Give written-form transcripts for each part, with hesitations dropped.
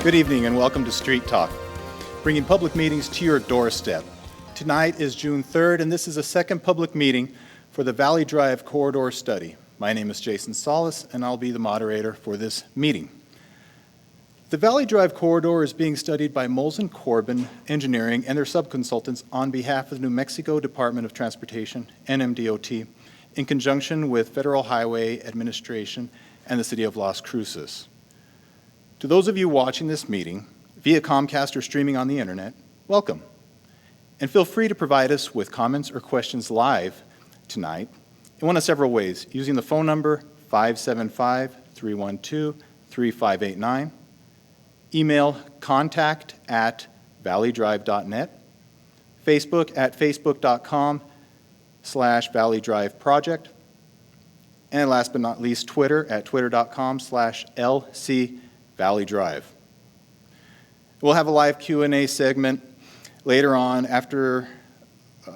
Good evening and welcome to Street Talk, bringing public meetings to your doorstep. Tonight is June 3rd, and this is a second public meeting for the Valley Drive Corridor Study. My name is Jason Salas, and I'll be the moderator for this meeting. The Valley Drive Corridor is being studied by Molson Corbin Engineering and their subconsultants on behalf of the New Mexico Department of Transportation, NMDOT, in conjunction with Federal Highway Administration and the City of Las Cruces. To those of you watching this meeting via Comcast or streaming on the internet, welcome. And feel free to provide us with comments or questions live tonight in one of several ways, using the phone number 575-312-3589, email contact@valleydrive.net, Facebook at facebook.com/valleydriveproject, and last but not least, Twitter at twitter.com/LC Valley Drive. We'll have a live Q&A segment later on after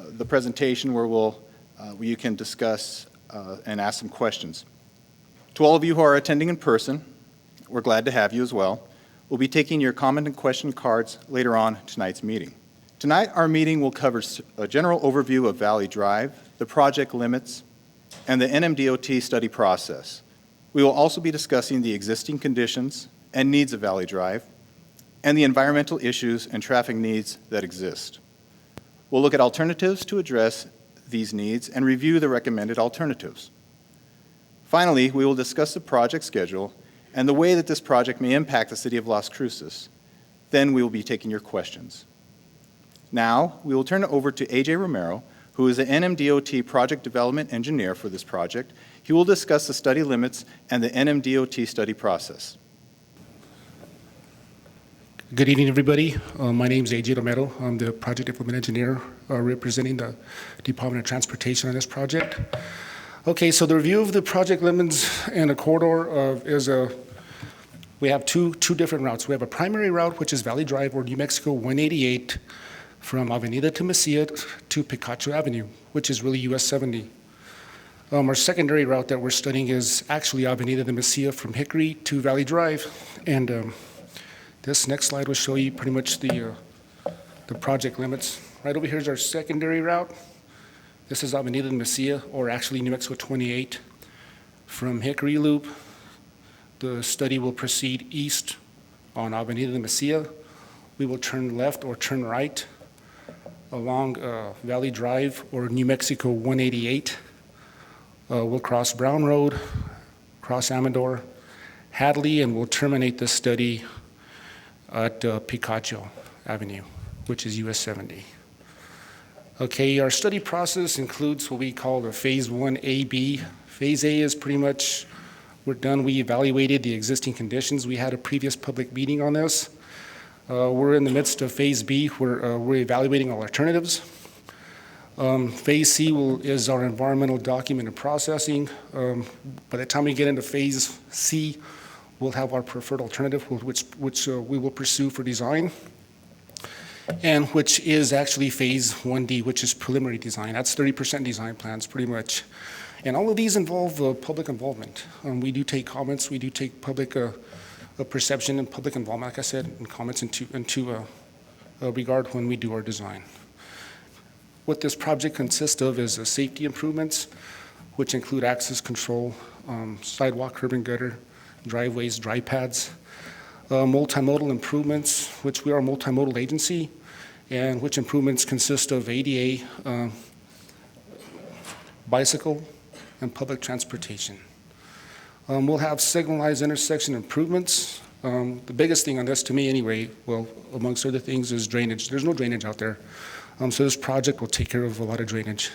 the presentation where you can discuss and ask some questions. To all of you who are attending in person, we're glad to have you as well. We'll be taking your comment and question cards later on tonight's meeting. Tonight, our meeting will cover a general overview of Valley Drive, the project limits, and the NMDOT study process. We will also be discussing the existing conditions and needs of Valley Drive, and the environmental issues and traffic needs that exist. We'll look at alternatives to address these needs and review the recommended alternatives. Finally, we will discuss the project schedule and the way that this project may impact the City of Las Cruces. Then we will be taking your questions. Now, we will turn it over to AJ Romero, who is the NMDOT Project Development Engineer for this project. He will discuss the study limits and the NMDOT study process. Good evening, everybody. My name is AJ Romero. I'm the Project Development Engineer representing the Department of Transportation on this project. Okay, so the review of the project limits and the corridor we have two different routes. We have a primary route, which is Valley Drive or New Mexico 188 from Avenida de Mesilla to Picacho Avenue, which is really US 70. Our secondary route that we're studying is actually Avenida de Mesilla from Hickory to Valley Drive. And this next slide will show you pretty much the project limits. Right over here is our secondary route. This is Avenida de Mesilla, or actually New Mexico 28. From Hickory Loop, the study will proceed east on Avenida de Mesilla. We will turn left or turn right along Valley Drive or New Mexico 188. We'll cross Brown Road, cross Amador, Hadley, and we'll terminate the study at Picacho Avenue, which is US 70. Okay, our study process includes what we call the Phase 1AB. Phase A is pretty much, we're done. We evaluated the existing conditions. We had a previous public meeting on this. We're in the midst of Phase B, where we're evaluating all alternatives. Phase C is our environmental document and processing. By the time we get into Phase C, we'll have our preferred alternative, which we will pursue for design, and which is actually Phase 1D, which is preliminary design. That's 30% design plans, pretty much. And all of these involve public involvement. We do take comments, we do take public perception and public involvement, like I said, and comments into regard when we do our design. What this project consists of is safety improvements, which include access control, sidewalk, curb and gutter, driveways, drive pads, multimodal improvements, which we are a multimodal agency, and which improvements consist of ADA, bicycle, and public transportation. We'll have signalized intersection improvements. The biggest thing on this, to me anyway, well, amongst other things, is drainage. There's no drainage out there. So this project will take care of a lot of drainage.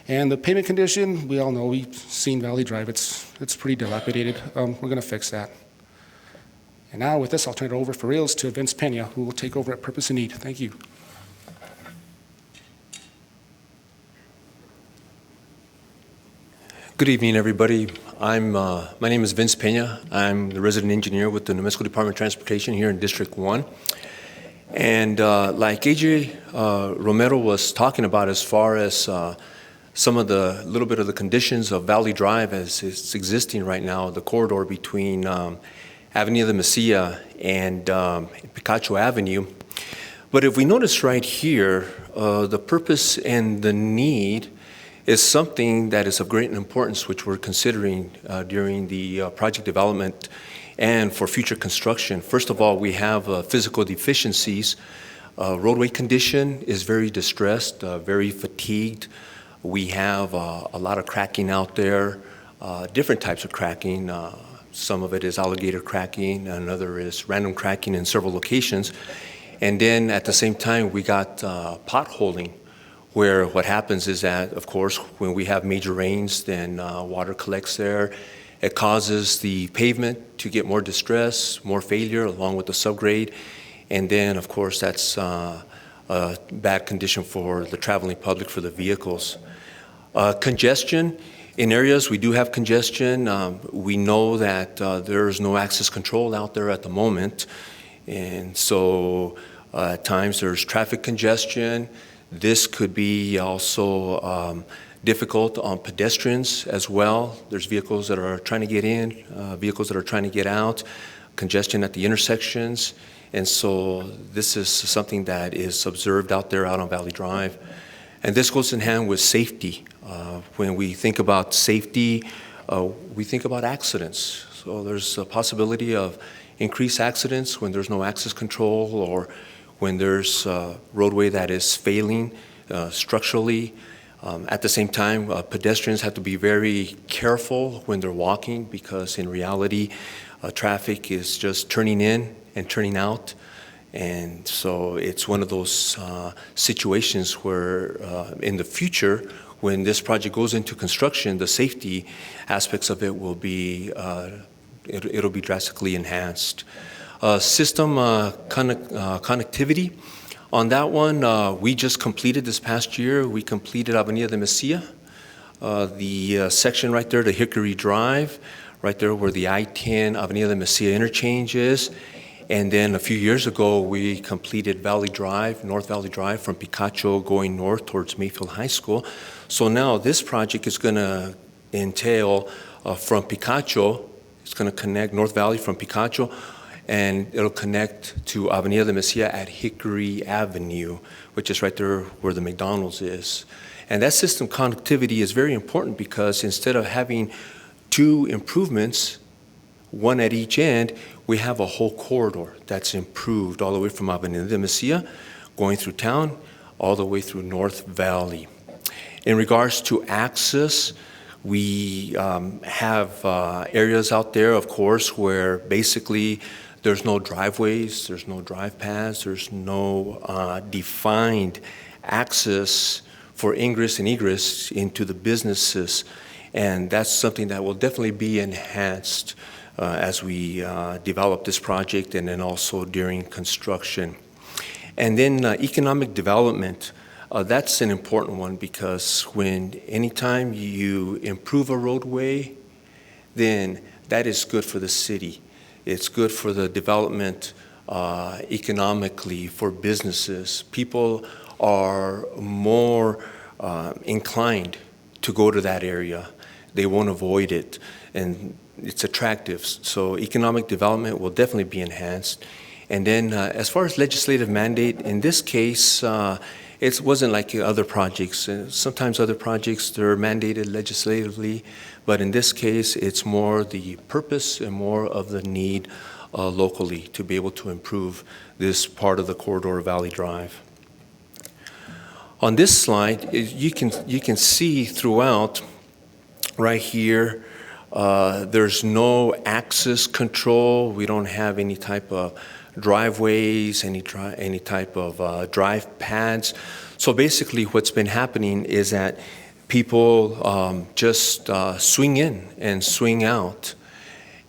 And the pavement condition, we all know, we've seen Valley Drive. It's pretty dilapidated. We're going to fix that. And now with this, I'll turn it over for reals to Vince Pena, who will take over at Purpose and Need. Thank you. Good evening, everybody. My name is Vince Pena. I'm the resident engineer with the New Mexico Department of Transportation here in District 1. And like AJ Romero was talking about, as far as some of the little bit of the conditions of Valley Drive as it's existing right now, the corridor between Avenida de Mesilla and Picacho Avenue. But if we notice right here, the purpose and the need is something that is of great importance, which we're considering during the project development and for future construction. First of all, we have physical deficiencies. Roadway condition is very distressed, very fatigued. We have a lot of cracking out there, different types of cracking. Some of it is alligator cracking, another is random cracking in several locations. And then at the same time, we got potholing, where what happens is that, of course, when we have major rains, then water collects there. It causes the pavement to get more distress, more failure, along with the subgrade. And then, of course, that's a bad condition for the traveling public, for the vehicles. Congestion. In areas we do have congestion. We know that there's no access control out there at the moment. And so at times there's traffic congestion. This could be also difficult on pedestrians as well. There's vehicles that are trying to get in, vehicles that are trying to get out, congestion at the intersections. And so this is something that is observed out there out on Valley Drive. And this goes in hand with safety. When we think about safety, we think about accidents. So there's a possibility of increased accidents when there's no access control or when there's a roadway that is failing structurally. At the same time, pedestrians have to be very careful when they're walking because in reality, traffic is just turning in and turning out. And so it's one of those situations where in the future, when this project goes into construction, the safety aspects of it will be, it'll be drastically enhanced. System connectivity. On that one, we just completed this past year, we completed Avenida de Mesilla, the section right there, the Hickory Drive, right there where the I-10 Avenida de Mesilla interchange is. And then a few years ago, we completed Valley Drive, North Valley Drive from Picacho going north towards Mayfield High School. So now this project is going to entail from Picacho, it's going to connect North Valley from Picacho, and it'll connect to Avenida de Mesilla at Hickory Avenue, which is right there where the McDonald's is. And that system connectivity is very important because instead of having two improvements, one at each end, we have a whole corridor that's improved all the way from Avenida de Mesilla, going through town, all the way through North Valley. In regards to access, we have areas out there, of course, where basically there's no driveways, there's no drive paths, there's no defined access for ingress and egress into the businesses. And that's something that will definitely be enhanced as we develop this project and then also during construction. And then economic development, that's an important one because anytime you improve a roadway, then that is good for the city. It's good for the development economically for businesses. People are more inclined to go to that area. They won't avoid it. And it's attractive. So economic development will definitely be enhanced. And then as far as legislative mandate, in this case, it wasn't like other projects. Sometimes other projects, they're mandated legislatively, but in this case, it's more the purpose and more of the need locally to be able to improve this part of the corridor of Valley Drive. On this slide, you can see throughout right here, there's no access control. We don't have any type of driveways, any type of drive pads. So basically what's been happening is that people just swing in and swing out.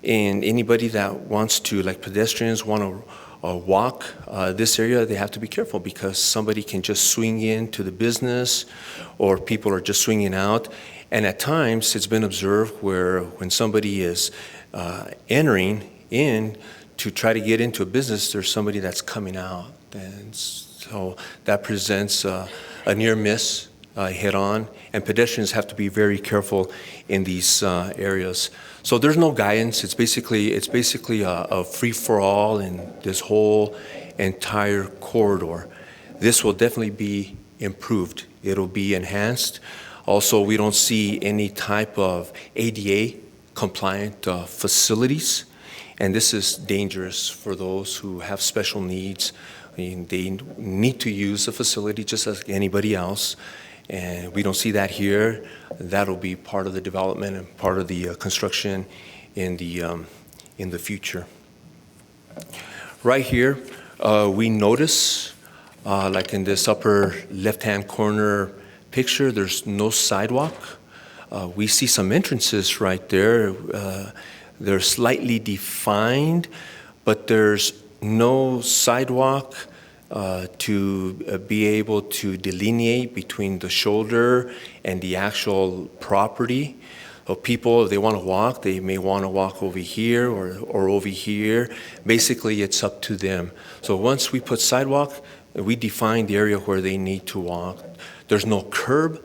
And anybody that wants to, like pedestrians want to walk this area, they have to be careful because somebody can just swing into the business or people are just swinging out. And at times, it's been observed where when somebody is entering in to try to get into a business, there's somebody that's coming out. And so that presents a near miss head-on, and pedestrians have to be very careful in these areas. So there's no guidance. It's basically a free-for-all in this whole entire corridor. This will definitely be improved. It'll be enhanced. Also, we don't see any type of ADA compliant facilities, and this is dangerous for those who have special needs. I mean, they need to use the facility just as anybody else, and we don't see that here. That'll be part of the development and part of the construction in the future. Right here, we notice, like in this upper left-hand corner picture, there's no sidewalk. We see some entrances right there. They're slightly defined, but there's no sidewalk to be able to delineate between the shoulder and the actual property. So people, if they want to walk, they may want to walk over here or over here. Basically, it's up to them. So once we put sidewalk, we define the area where they need to walk. There's no curb.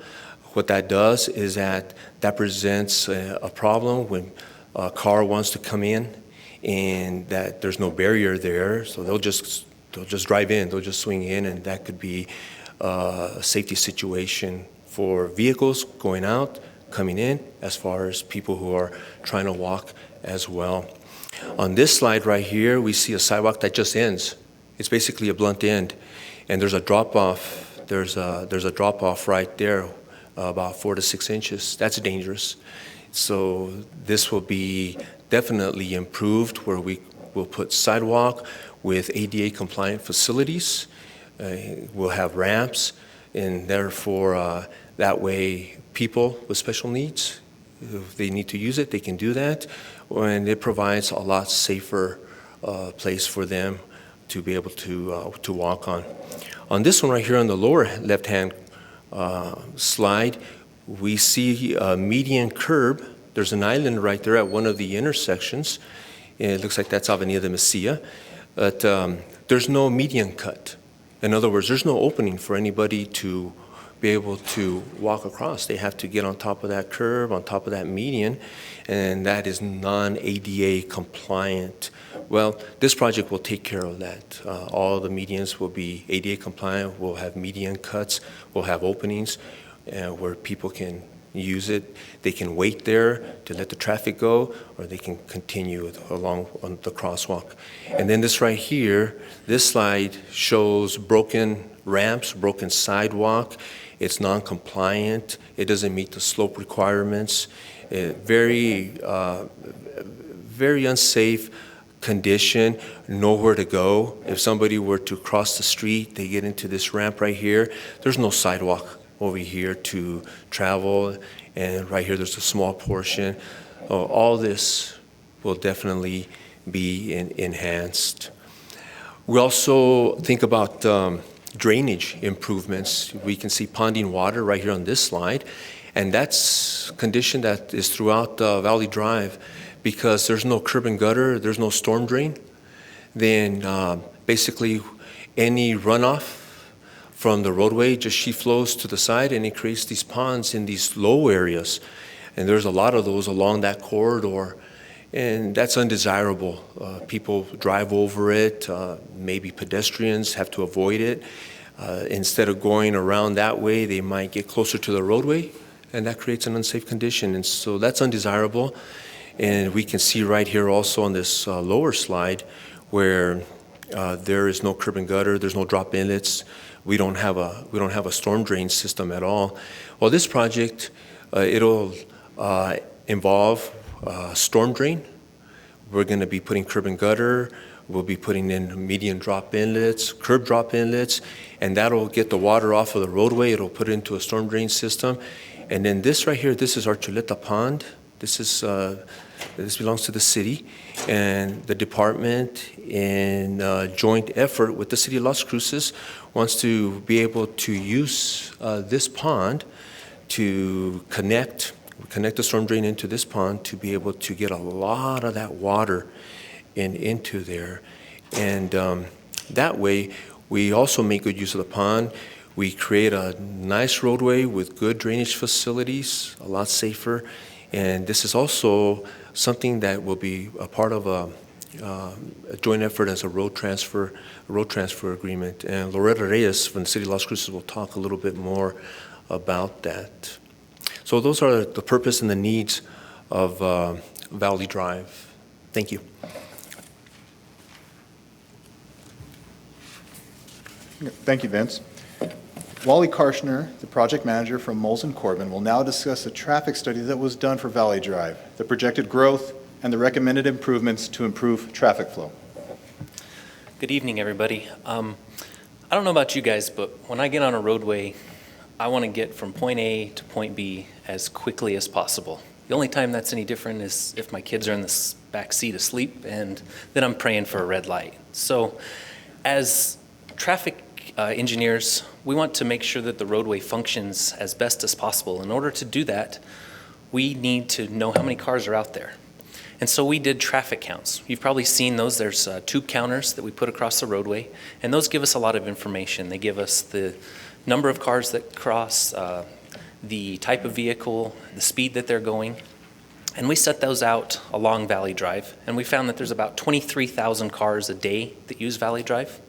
What that does is that presents a problem when a car wants to come in and that there's no barrier there, so they'll just drive in, they'll just swing in, and that could be a safety situation for vehicles going out, coming in, as far as people who are trying to walk as well. On this slide right here, we see a sidewalk that just ends. It's basically a blunt end, and there's a drop-off. There's a drop-off right there, about 4 to 6 inches. That's dangerous. So this will be definitely improved, where we will put sidewalk with ADA compliant facilities. We'll have ramps, and therefore that way people with special needs, if they need to use it, they can do that, and it provides a lot safer place for them to be able to walk on. On this one right here on the lower left-hand slide, we see a median curb. There's an island right there at one of the intersections. It looks like that's Avenida Mesilla, but there's no median cut. In other words, there's no opening for anybody to be able to walk across. They have to get on top of that curb, on top of that median, and that is non-ADA compliant. Well, this project will take care of that. All the medians will be ADA compliant. We'll have median cuts. We'll have openings where people can use it. They can wait there to let the traffic go, or they can continue along on the crosswalk. And then this right here, this slide shows broken ramps, broken sidewalk. It's non-compliant. It doesn't meet the slope requirements. Very unsafe condition, nowhere to go. If somebody were to cross the street, they get into this ramp right here. There's no sidewalk over here to travel, and right here there's a small portion. All this will definitely be enhanced. We also think about drainage improvements. We can see ponding water right here on this slide, and that's a condition that is throughout Valley Drive. Because there's no curb and gutter, there's no storm drain, then basically any runoff from the roadway just sheet flows to the side, and it creates these ponds in these low areas. And there's a lot of those along that corridor, and that's undesirable. People drive over it, maybe pedestrians have to avoid it. Instead of going around that way, they might get closer to the roadway, and that creates an unsafe condition, and so that's undesirable. And we can see right here also on this lower slide where there is no curb and gutter, there's no drop inlets. We don't have a storm drain system at all. Well, this project it'll involve storm drain. We're going to be putting curb and gutter. We'll be putting in median drop inlets, curb drop inlets, and that'll get the water off of the roadway. It'll put it into a storm drain system. And then this right here, this is our Chuleta Pond. This belongs to the city, and the department, in joint effort with the city of Las Cruces, wants to be able to use this pond to connect the storm drain into this pond to be able to get a lot of that water into there. And that way, we also make good use of the pond. We create a nice roadway with good drainage facilities, a lot safer. And this is also something that will be a part of a joint effort as a road transfer agreement. And Loretta Reyes from the City of Las Cruces will talk a little bit more about that. So those are the purpose and the needs of Valley Drive. Thank you. Thank you, Vince. Wally Karshner, the project manager from Moles and Corbin, will now discuss a traffic study that was done for Valley Drive, the projected growth, and the recommended improvements to improve traffic flow. Good evening, everybody. I don't know about you guys, but when I get on a roadway, I want to get from point A to point B as quickly as possible. The only time that's any different is if my kids are in the back seat asleep, and then I'm praying for a red light. So as traffic engineers, we want to make sure that the roadway functions as best as possible. In order to do that, we need to know how many cars are out there. And so we did traffic counts. You've probably seen those. There's tube counters that we put across the roadway, and those give us a lot of information. They give us the number of cars that cross, the type of vehicle, the speed that they're going. And we set those out along Valley Drive, and we found that there's about 23,000 cars a day that use Valley Drive.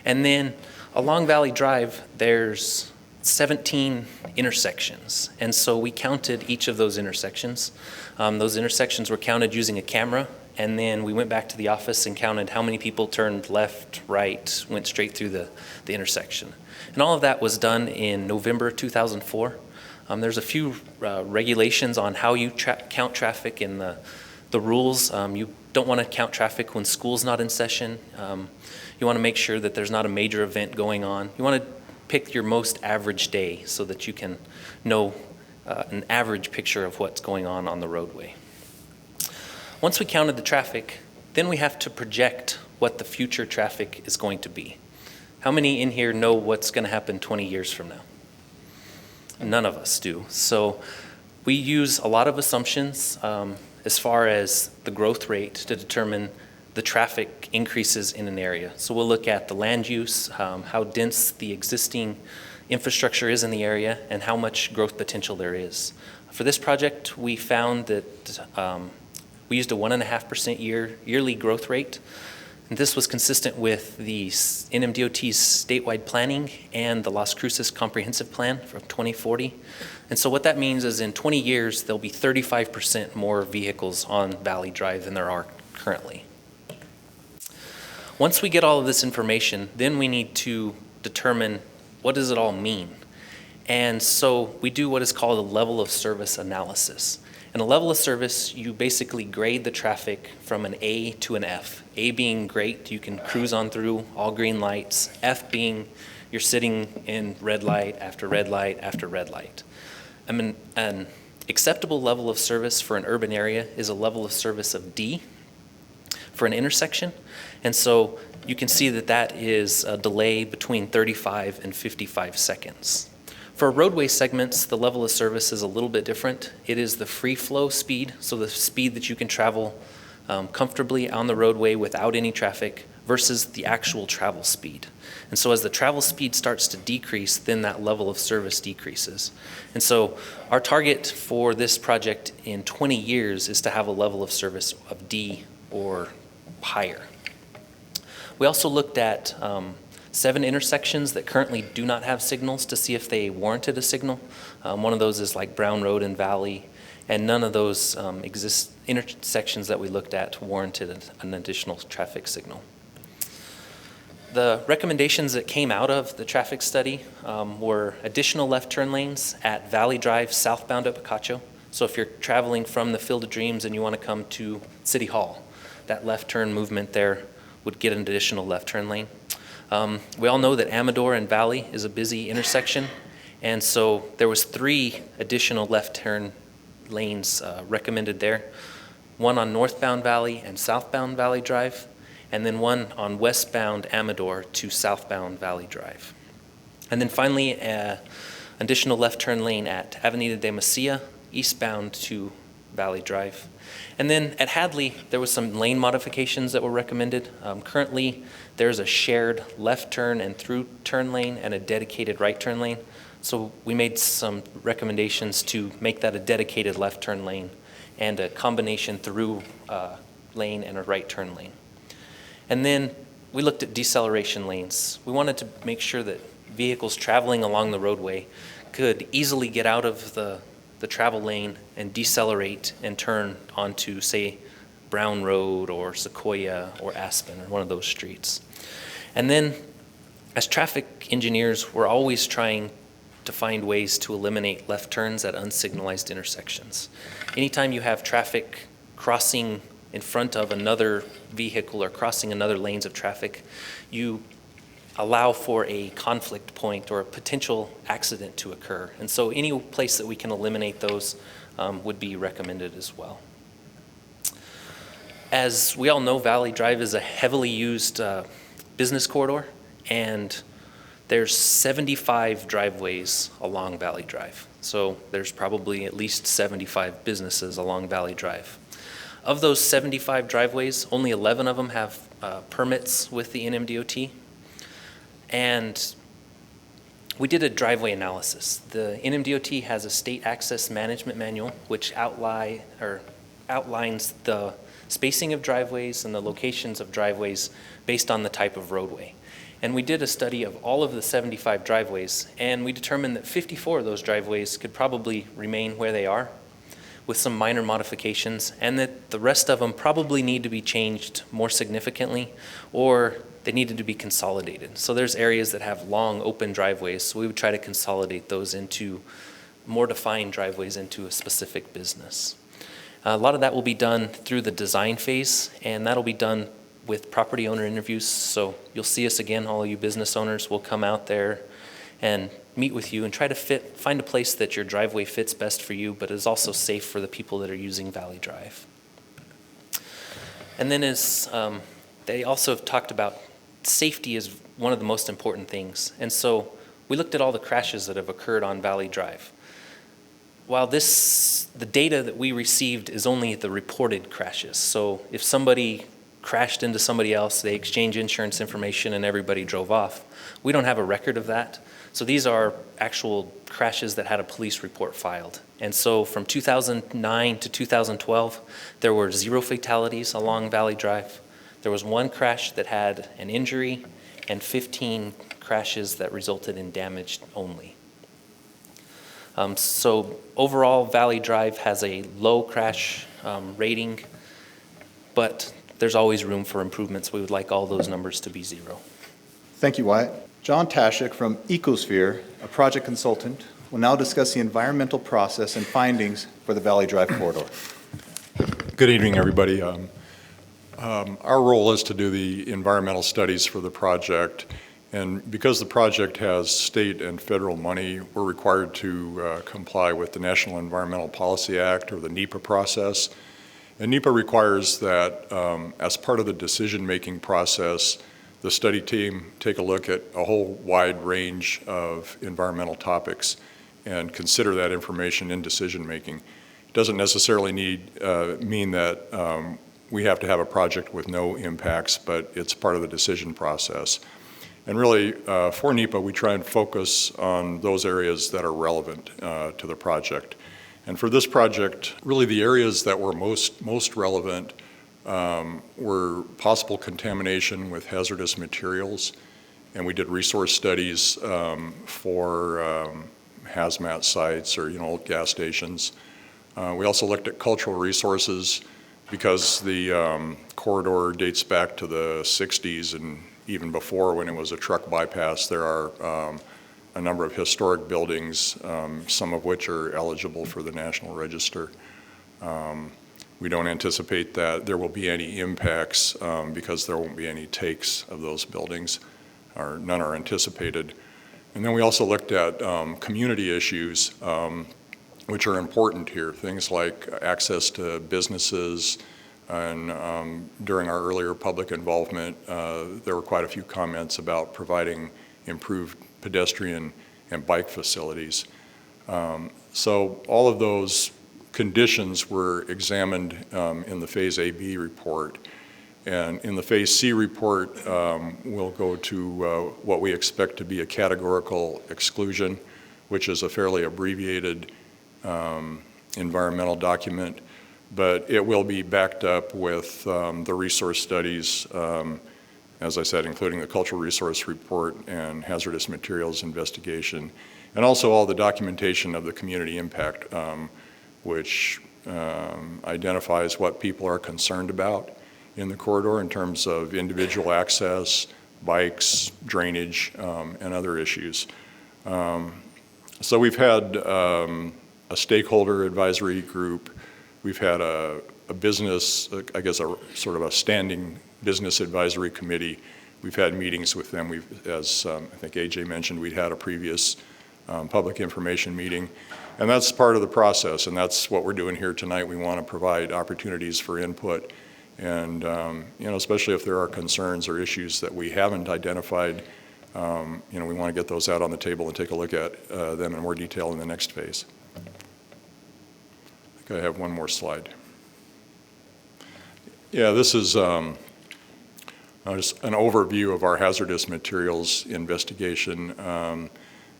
And then along Valley Drive, there's 17 intersections. And so we counted each of those intersections. Those intersections were counted using a camera, and then we went back to the office and counted how many people turned left, right, went straight through the intersection. And all of that was done in November 2004. There's a few regulations on how you count traffic in the rules. You don't want to count traffic when school's not in session. You want to make sure that there's not a major event going on. You want to pick your most average day so that you can know an average picture of what's going on the roadway. Once we counted the traffic, then we have to project what the future traffic is going to be. How many in here know what's going to happen 20 years from now? None of us do. So we use a lot of assumptions as far as the growth rate to determine the traffic increases in an area. So we'll look at the land use, how dense the existing infrastructure is in the area, and how much growth potential there is. For this project, we found that we used a 1.5% yearly growth rate. And this was consistent with the NMDOT's statewide planning and the Las Cruces Comprehensive Plan from 2040. And so what that means is in 20 years, there'll be 35% more vehicles on Valley Drive than there are currently. Once we get all of this information, then we need to determine what does it all mean. And so we do what is called a level of service analysis. In a level of service, you basically grade the traffic from an A to an F. A being great, you can cruise on through all green lights. F being you're sitting in red light after red light after red light. I mean, an acceptable level of service for an urban area is a level of service of D for an intersection. And so you can see that that is a delay between 35 and 55 seconds. For roadway segments, the level of service is a little bit different. It is the free flow speed, so the speed that you can travel comfortably on the roadway without any traffic versus the actual travel speed. And so as the travel speed starts to decrease, then that level of service decreases. And so our target for this project in 20 years is to have a level of service of D or higher. We also looked at 7 intersections that currently do not have signals to see if they warranted a signal. One of those is like Brown Road and Valley, and none of those intersections that we looked at warranted an additional traffic signal. The recommendations that came out of the traffic study were additional left turn lanes at Valley Drive southbound at Picacho. So if you're traveling from the Field of Dreams and you want to come to City Hall, that left turn movement there would get an additional left turn lane. We all know that Amador and Valley is a busy intersection, and so there was 3 additional left turn lanes recommended there. One on northbound Valley and southbound Valley Drive, and then one on westbound Amador to southbound Valley Drive. And then finally, additional left turn lane at Avenida de Macia, eastbound to Valley Drive. And then at Hadley, there was some lane modifications that were recommended. Currently, there's a shared left turn and through turn lane and a dedicated right turn lane. So we made some recommendations to make that a dedicated left turn lane and a combination through lane and a right turn lane. And then we looked at deceleration lanes. We wanted to make sure that vehicles traveling along the roadway could easily get out of the travel lane and decelerate and turn onto, say, Brown Road or Sequoia or Aspen or one of those streets. And then as traffic engineers, we're always trying to find ways to eliminate left turns at unsignalized intersections. Anytime you have traffic crossing in front of another vehicle or crossing another lanes of traffic, you allow for a conflict point or a potential accident to occur. And so any place that we can eliminate those would be recommended as well. As we all know, Valley Drive is a heavily used business corridor, and there's 75 driveways along Valley Drive. So there's probably at least 75 businesses along Valley Drive. Of those 75 driveways, only 11 of them have permits with the NMDOT. And we did a driveway analysis. The NMDOT has a state access management manual which outlines the spacing of driveways and the locations of driveways based on the type of roadway. And we did a study of all of the 75 driveways, and we determined that 54 of those driveways could probably remain where they are with some minor modifications, and that the rest of them probably need to be changed more significantly, or they needed to be consolidated. So there's areas that have long open driveways, so we would try to consolidate those into more defined driveways into a specific business. A lot of that will be done through the design phase, and that'll be done with property owner interviews. So you'll see us again, all of you business owners will come out there and meet with you and try to find a place that your driveway fits best for you, but is also safe for the people that are using Valley Drive. And then as they also have talked about, safety is one of the most important things. And so we looked at all the crashes that have occurred on Valley Drive. While the data that we received is only the reported crashes. So if somebody crashed into somebody else, they exchange insurance information and everybody drove off. We don't have a record of that. So these are actual crashes that had a police report filed. And so from 2009 to 2012, there were 0 fatalities along Valley Drive. There was 1 crash that had an injury and 15 crashes that resulted in damage only. So overall, Valley Drive has a low crash rating, but there's always room for improvements. We would like all those numbers to be 0. Thank you, Wyatt. John Tashik from Ecosphere, a project consultant, will now discuss the environmental process and findings for the Valley Drive corridor. Good evening, everybody. Our role is to do the environmental studies for the project, and because the project has state and federal money, we're required to comply with the National Environmental Policy Act, or the NEPA process. And NEPA requires that as part of the decision-making process, the study team take a look at a whole wide range of environmental topics and consider that information in decision-making. It doesn't necessarily mean that we have to have a project with no impacts, but it's part of the decision process. And really, for NEPA, we try and focus on those areas that are relevant to the project. And for this project, really the areas that were most relevant were possible contamination with hazardous materials, and we did resource studies for hazmat sites or old gas stations. We also looked at cultural resources because the corridor dates back to the 60s, and even before, when it was a truck bypass. There are a number of historic buildings, some of which are eligible for the National Register. We don't anticipate that there will be any impacts because there won't be any takes of those buildings, or none are anticipated. And then we also looked at community issues, which are important here, things like access to businesses. And during our earlier public involvement, there were quite a few comments about providing improved pedestrian and bike facilities. So all of those conditions were examined in the Phase AB report. And in the Phase C report, we'll go to what we expect to be a categorical exclusion, which is a fairly abbreviated environmental document, but it will be backed up with the resource studies, as I said, including the cultural resource report and hazardous materials investigation, and also all the documentation of the community impact, which identifies what people are concerned about in the corridor in terms of individual access, bikes, drainage, and other issues. So we've had a stakeholder advisory group. We've had a business, I guess a sort of a standing business advisory committee. We've had meetings with them. As I think AJ mentioned, we'd had a previous public information meeting. And that's part of the process, and that's what we're doing here tonight. We want to provide opportunities for input. And, especially if there are concerns or issues that we haven't identified, we want to get those out on the table and take a look at them in more detail in the next phase. I think I have one more slide. Yeah, this is just an overview of our hazardous materials investigation.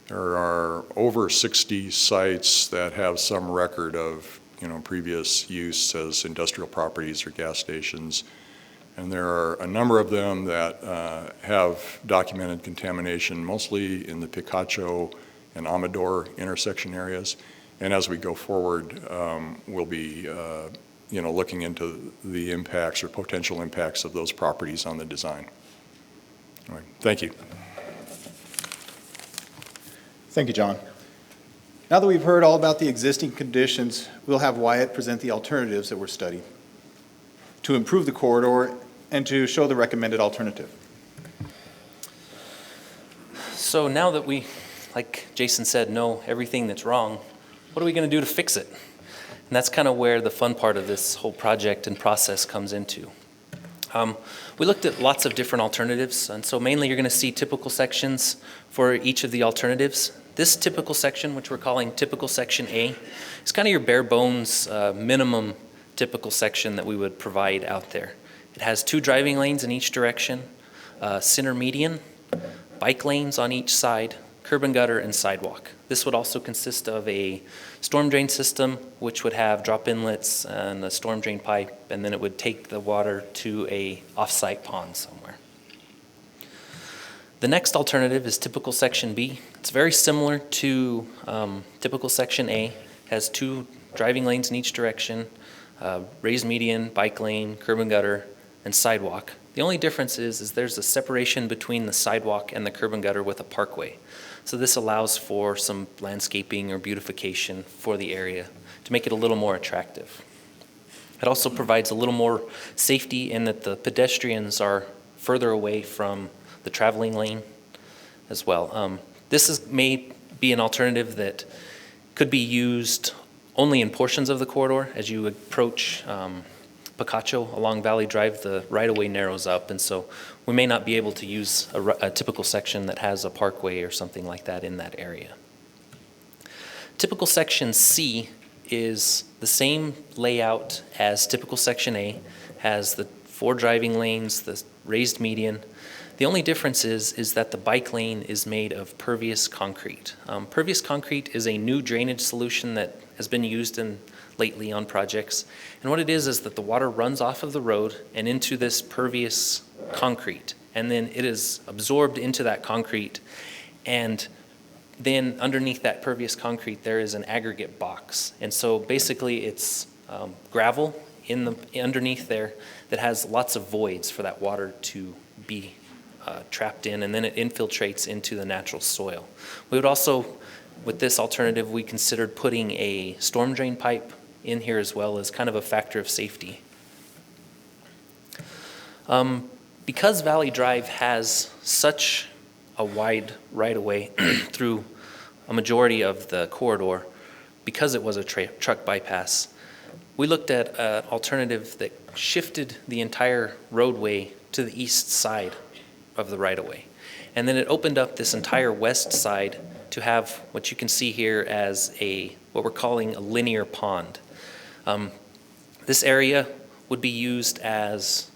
There are over 60 sites that have some record of previous use as industrial properties or gas stations. And there are a number of them that have documented contamination, mostly in the Picacho and Amador intersection areas. And as we go forward, we'll be looking into the impacts or potential impacts of those properties on the design. All right, thank you. Thank you, John. Now that we've heard all about the existing conditions, we'll have Wyatt present the alternatives that were studied to improve the corridor and to show the recommended alternative. So now that we, like Jason said, know everything that's wrong, what are we going to do to fix it? And that's kind of where the fun part of this whole project and process comes into. We looked at lots of different alternatives, and so mainly you're going to see typical sections for each of the alternatives. This typical section, which we're calling typical section A, is kind of your bare bones minimum typical section that we would provide out there. It has 2 driving lanes in each direction, center median, bike lanes on each side, curb and gutter, and sidewalk. This would also consist of a storm drain system, which would have drop inlets and a storm drain pipe, and then it would take the water to a off-site pond somewhere. The next alternative is typical section B. It's very similar to typical section A. It has 2 driving lanes in each direction, raised median, bike lane, curb and gutter, and sidewalk. The only difference is there's a separation between the sidewalk and the curb and gutter with a parkway. So this allows for some landscaping or beautification for the area to make it a little more attractive. It also provides a little more safety in that the pedestrians are further away from the traveling lane as well. May be an alternative that could be used only in portions of the corridor. As you approach Picacho along Valley Drive, the right-of-way narrows up, and so we may not be able to use a typical section that has a parkway or something like that in that area. Typical section C is the same layout as typical section A, has the 4 driving lanes, the raised median. The only difference is that the bike lane is made of pervious concrete. Pervious concrete is a new drainage solution that has been used lately on projects. And what it is that the water runs off of the road and into this pervious concrete. And then it is absorbed into that concrete. And then underneath that pervious concrete, there is an aggregate box. And so basically it's gravel underneath there that has lots of voids for that water to be trapped in, and then it infiltrates into the natural soil. We would also, with this alternative, we considered putting a storm drain pipe in here as well as kind of a factor of safety. Because Valley Drive has such a wide right-of-way through a majority of the corridor, because it was a truck bypass, we looked at an alternative that shifted the entire roadway to the east side of the right-of-way. And then it opened up this entire west side to have what you can see here as what we're calling a linear pond. This area would be used as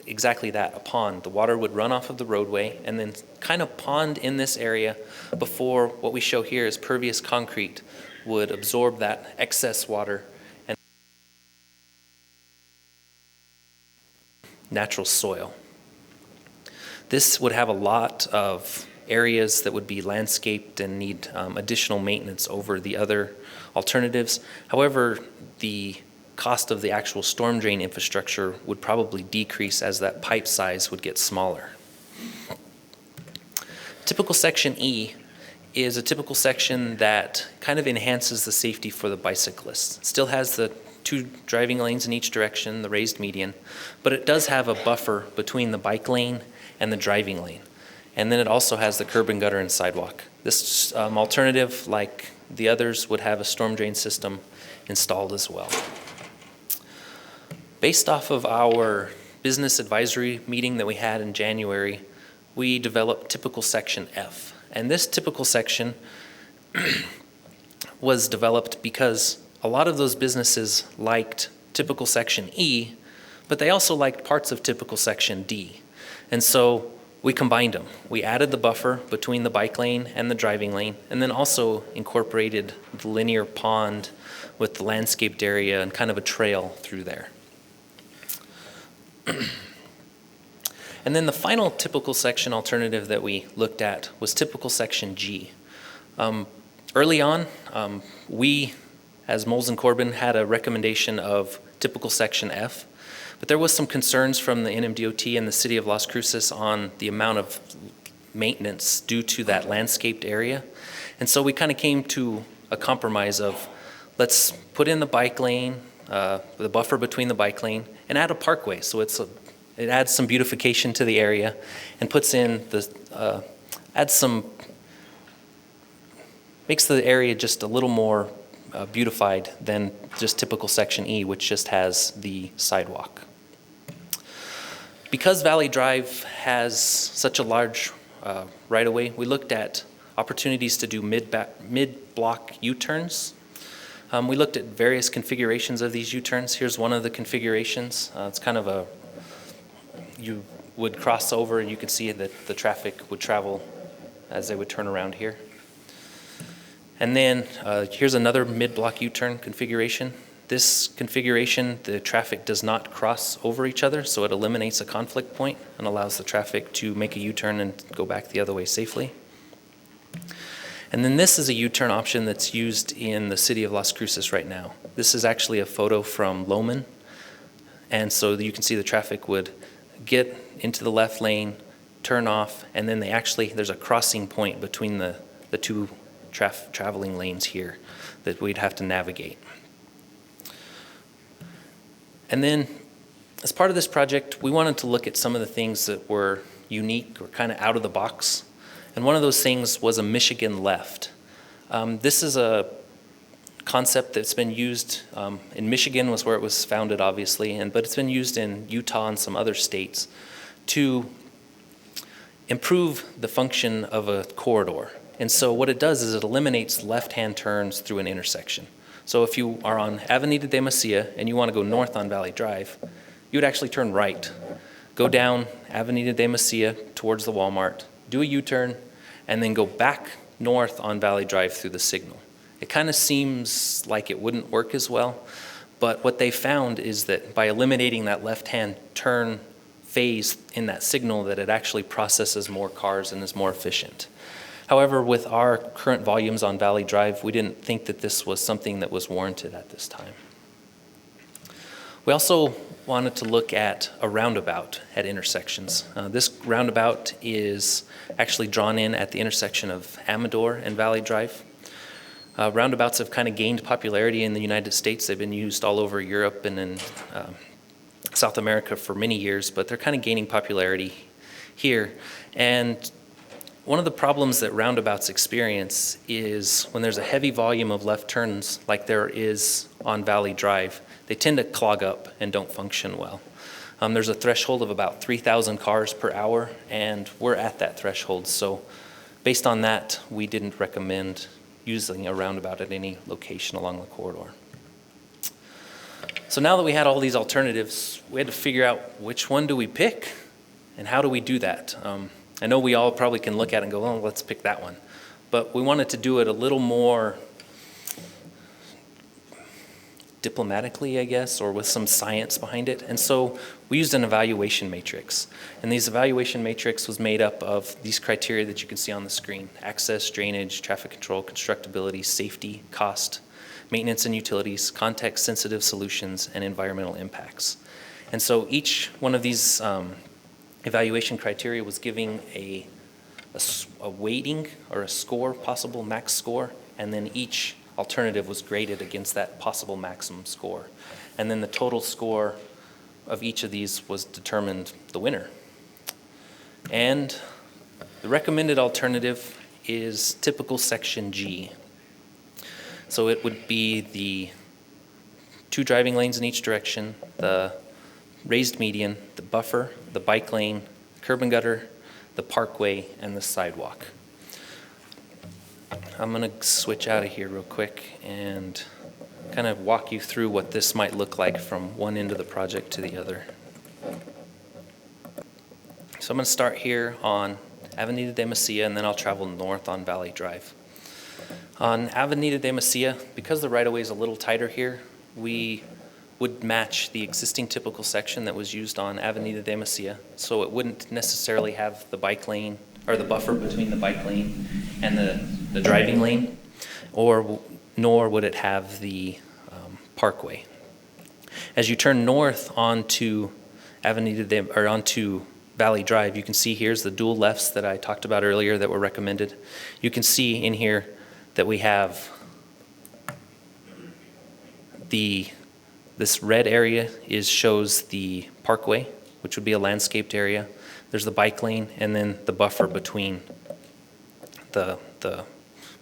exactly that, a pond. The water would run off of the roadway and then kind of pond in this area before what we show here is pervious concrete would absorb that excess water and natural soil. This would have a lot of areas that would be landscaped and need additional maintenance over the other alternatives. However, the cost of the actual storm drain infrastructure would probably decrease as that pipe size would get smaller. Typical section E is a typical section that kind of enhances the safety for the bicyclists. It still has the 2 driving lanes in each direction, the raised median, but it does have a buffer between the bike lane and the driving lane. And then it also has the curb and gutter and sidewalk. This alternative, like the others, would have a storm drain system installed as well. Based off of our business advisory meeting that we had in January, we developed typical section F. And this typical section was developed because a lot of those businesses liked typical section E, but they also liked parts of typical section D. And so we combined them. We added the buffer between the bike lane and the driving lane, and then also incorporated the linear pond with the landscaped area and kind of a trail through there. And then the final typical section alternative that we looked at was typical section G. Early on, we, as Moles and Corbin, had a recommendation of typical section F, but there was some concerns from the NMDOT and the city of Las Cruces on the amount of maintenance due to that landscaped area. And so we kind of came to a compromise of, let's put in the bike lane, the buffer between the bike lane, and add a parkway. So it adds some beautification to the area and puts in the, makes the area just a little more beautified than just typical section E, which just has the sidewalk. Because Valley Drive has such a large right-of-way, we looked at opportunities to do mid-block U-turns. We looked at various configurations of these U-turns. Here's one of the configurations. It's kind of you would cross over and you could see that the traffic would travel as they would turn around here. And then here's another mid-block U-turn configuration. This configuration, the traffic does not cross over each other, so it eliminates a conflict point and allows the traffic to make a U-turn and go back the other way safely. And then this is a U-turn option that's used in the city of Las Cruces right now. This is actually a photo from Loman. And so you can see the traffic would get into the left lane, turn off, and then there's a crossing point between the 2 traveling lanes here that we'd have to navigate. And then as part of this project, we wanted to look at some of the things that were unique or kind of out of the box. And one of those things was a Michigan left. This is a concept that's been used in Michigan, was where it was founded, obviously, but it's been used in Utah and some other states to improve the function of a corridor. And so what it does is it eliminates left-hand turns through an intersection. So if you are on Avenida de Macia and you want to go north on Valley Drive, you would actually turn right, go down Avenida de Macia towards the Walmart, do a U-turn, and then go back north on Valley Drive through the signal. It kind of seems like it wouldn't work as well, but what they found is that by eliminating that left-hand turn phase in that signal, that it actually processes more cars and is more efficient. However, with our current volumes on Valley Drive, we didn't think that this was something that was warranted at this time. We also wanted to look at a roundabout at intersections. This roundabout is actually drawn in at the intersection of Amador and Valley Drive. Roundabouts have kind of gained popularity in the United States. They've been used all over Europe and in South America for many years, but they're kind of gaining popularity here. And one of the problems that roundabouts experience is when there's a heavy volume of left turns like there is on Valley Drive, they tend to clog up and don't function well. There's a threshold of about 3,000 cars per hour, and we're at that threshold. So based on that, we didn't recommend using a roundabout at any location along the corridor. So now that we had all these alternatives, we had to figure out which one do we pick and how do we do that. I know we all probably can look at it and go, oh, let's pick that one. But we wanted to do it a little more diplomatically, I guess, or with some science behind it. And so we used an evaluation matrix. And these evaluation matrix was made up of these criteria that you can see on the screen: access, drainage, traffic control, constructability, safety, cost, maintenance and utilities, context-sensitive solutions, and environmental impacts. And so each one of these evaluation criteria was giving a weighting or a score, possible max score, and then each alternative was graded against that possible maximum score. And then the total score of each of these was determined the winner. And the recommended alternative is typical section G. So it would be the 2 driving lanes in each direction, the raised median, the buffer, the bike lane, curb and gutter, the parkway, and the sidewalk. I'm going to switch out of here real quick and kind of walk you through what this might look like from one end of the project to the other. So I'm going to start here on Avenida de Mesilla, and then I'll travel north on Valley Drive. On Avenida de Mesilla, because the right-of-way is a little tighter here, we would match the existing typical section that was used on Avenida de Mesilla, so it wouldn't necessarily have the bike lane, or the buffer between the bike lane and the driving lane, nor would it have the parkway. As you turn north onto onto Valley Drive, you can see here's the dual lefts that I talked about earlier that were recommended. You can see in here that we have this red area shows the parkway, which would be a landscaped area. There's the bike lane, and then the buffer between the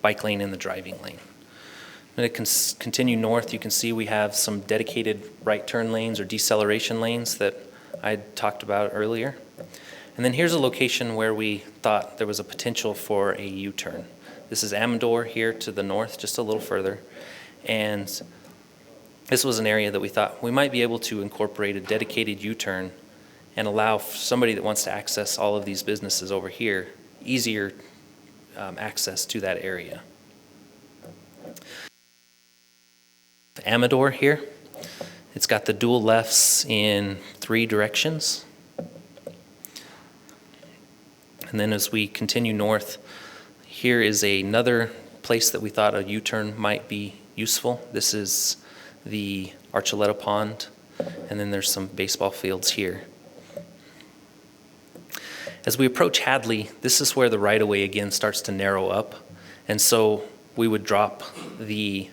bike lane and the driving lane. When it continue north, you can see we have some dedicated right turn lanes or deceleration lanes that I talked about earlier. And then here's a location where we thought there was a potential for a U-turn. This is Amador here to the north, just a little further. And this was an area that we thought we might be able to incorporate a dedicated U-turn and allow somebody that wants to access all of these businesses over here easier access to that area. Amador here, it's got the dual lefts in 3 directions. And then as we continue north, here is another place that we thought a U-turn might be useful. This is the Archuleta Pond, and then there's some baseball fields here. As we approach Hadley, this is where the right-of-way again starts to narrow up. And so we would drop the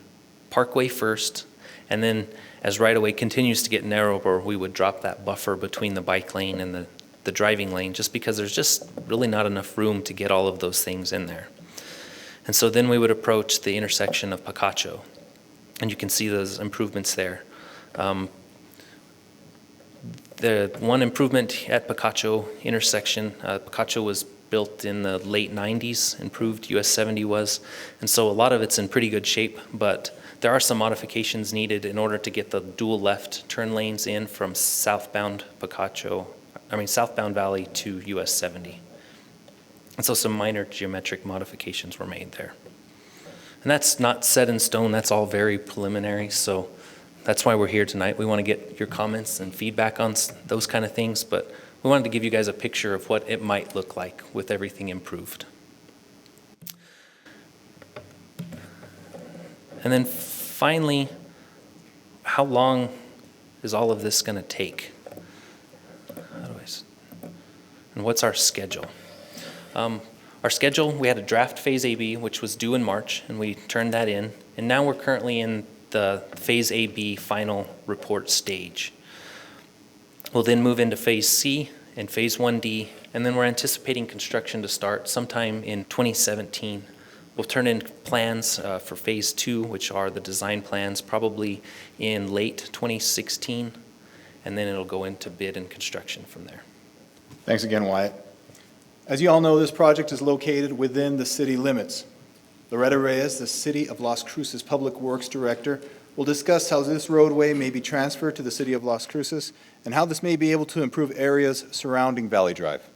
parkway first, and then as right-of-way continues to get narrower, we would drop that buffer between the bike lane and the driving lane, just because there's just really not enough room to get all of those things in there. And so then we would approach the intersection of Picacho, and you can see those improvements there. The one improvement at Picacho intersection, Picacho was built in the late 90s, improved US 70 was, and so a lot of it's in pretty good shape, but there are some modifications needed in order to get the dual left turn lanes in from southbound Valley to US 70. And so some minor geometric modifications were made there. And that's not set in stone, that's all very preliminary, so that's why we're here tonight. We want to get your comments and feedback on those kind of things, but we wanted to give you guys a picture of what it might look like with everything improved. And then finally, how long is all of this going to take? And what's our schedule? Our schedule, we had a draft Phase AB, which was due in March, and we turned that in. And now we're currently in the Phase AB final report stage. We'll then move into Phase C and Phase 1D, and then we're anticipating construction to start sometime in 2017. We'll turn in plans for Phase 2, which are the design plans, probably in late 2016, and then it'll go into bid and construction from there. Thanks again, Wyatt. As you all know, this project is located within the city limits. Loretta Reyes, the City of Las Cruces Public Works Director, We'll discuss how this roadway may be transferred to the city of Las Cruces and how this may be able to improve areas surrounding Valley Drive.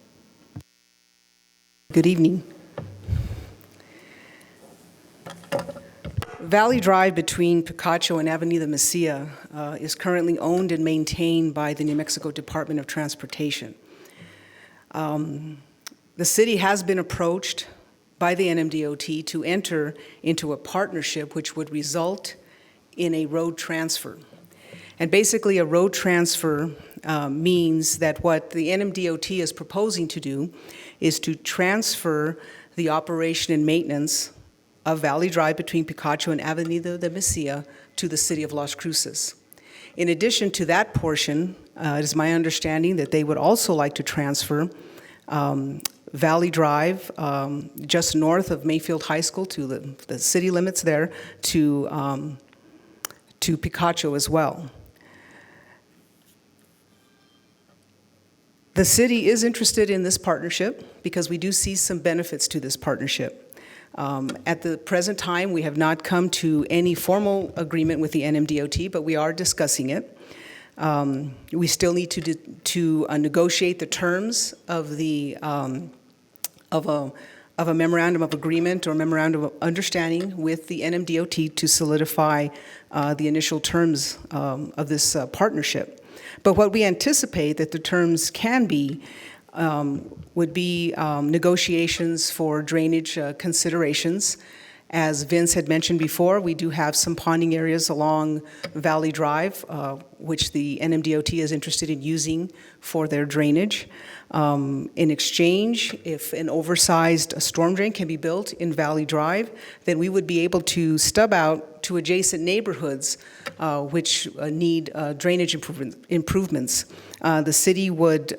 Good evening. Valley Drive between Picacho and Avenida Mesilla is currently owned and maintained by the New Mexico Department of Transportation. The city has been approached by the NMDOT to enter into a partnership which would result in a road transfer. And basically, a road transfer means that what the NMDOT is proposing to do is to transfer the operation and maintenance of Valley Drive between Picacho and Avenida de Mesilla to the city of Las Cruces. In addition to that portion, it is my understanding that they would also like to transfer Valley Drive, just north of Mayfield High School, to the city limits there, to Picacho as well. The city is interested in this partnership because we do see some benefits to this partnership. At the present time, we have not come to any formal agreement with the NMDOT, but we are discussing it. We still need to negotiate the terms of the of a memorandum of agreement or memorandum of understanding with the NMDOT to solidify the initial terms of this partnership. But what we anticipate that the terms can be would be negotiations for drainage considerations. As Vince had mentioned before, we do have some ponding areas along Valley Drive, which the NMDOT is interested in using for their drainage. In exchange, if an oversized storm drain can be built in Valley Drive, then we would be able to stub out to adjacent neighborhoods which need drainage improvements. The city would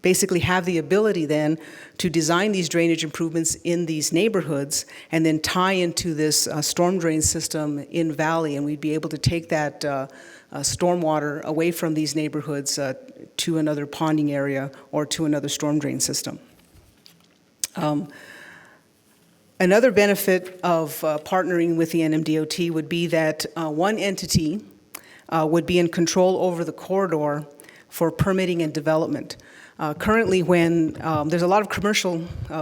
basically have the ability then to design these drainage improvements in these neighborhoods and then tie into this storm drain system in Valley, and we'd be able to take that stormwater away from these neighborhoods to another ponding area or to another storm drain system. Another benefit of partnering with the NMDOT would be that one entity would be in control over the corridor for permitting and development. Currently, when there's a lot of commercial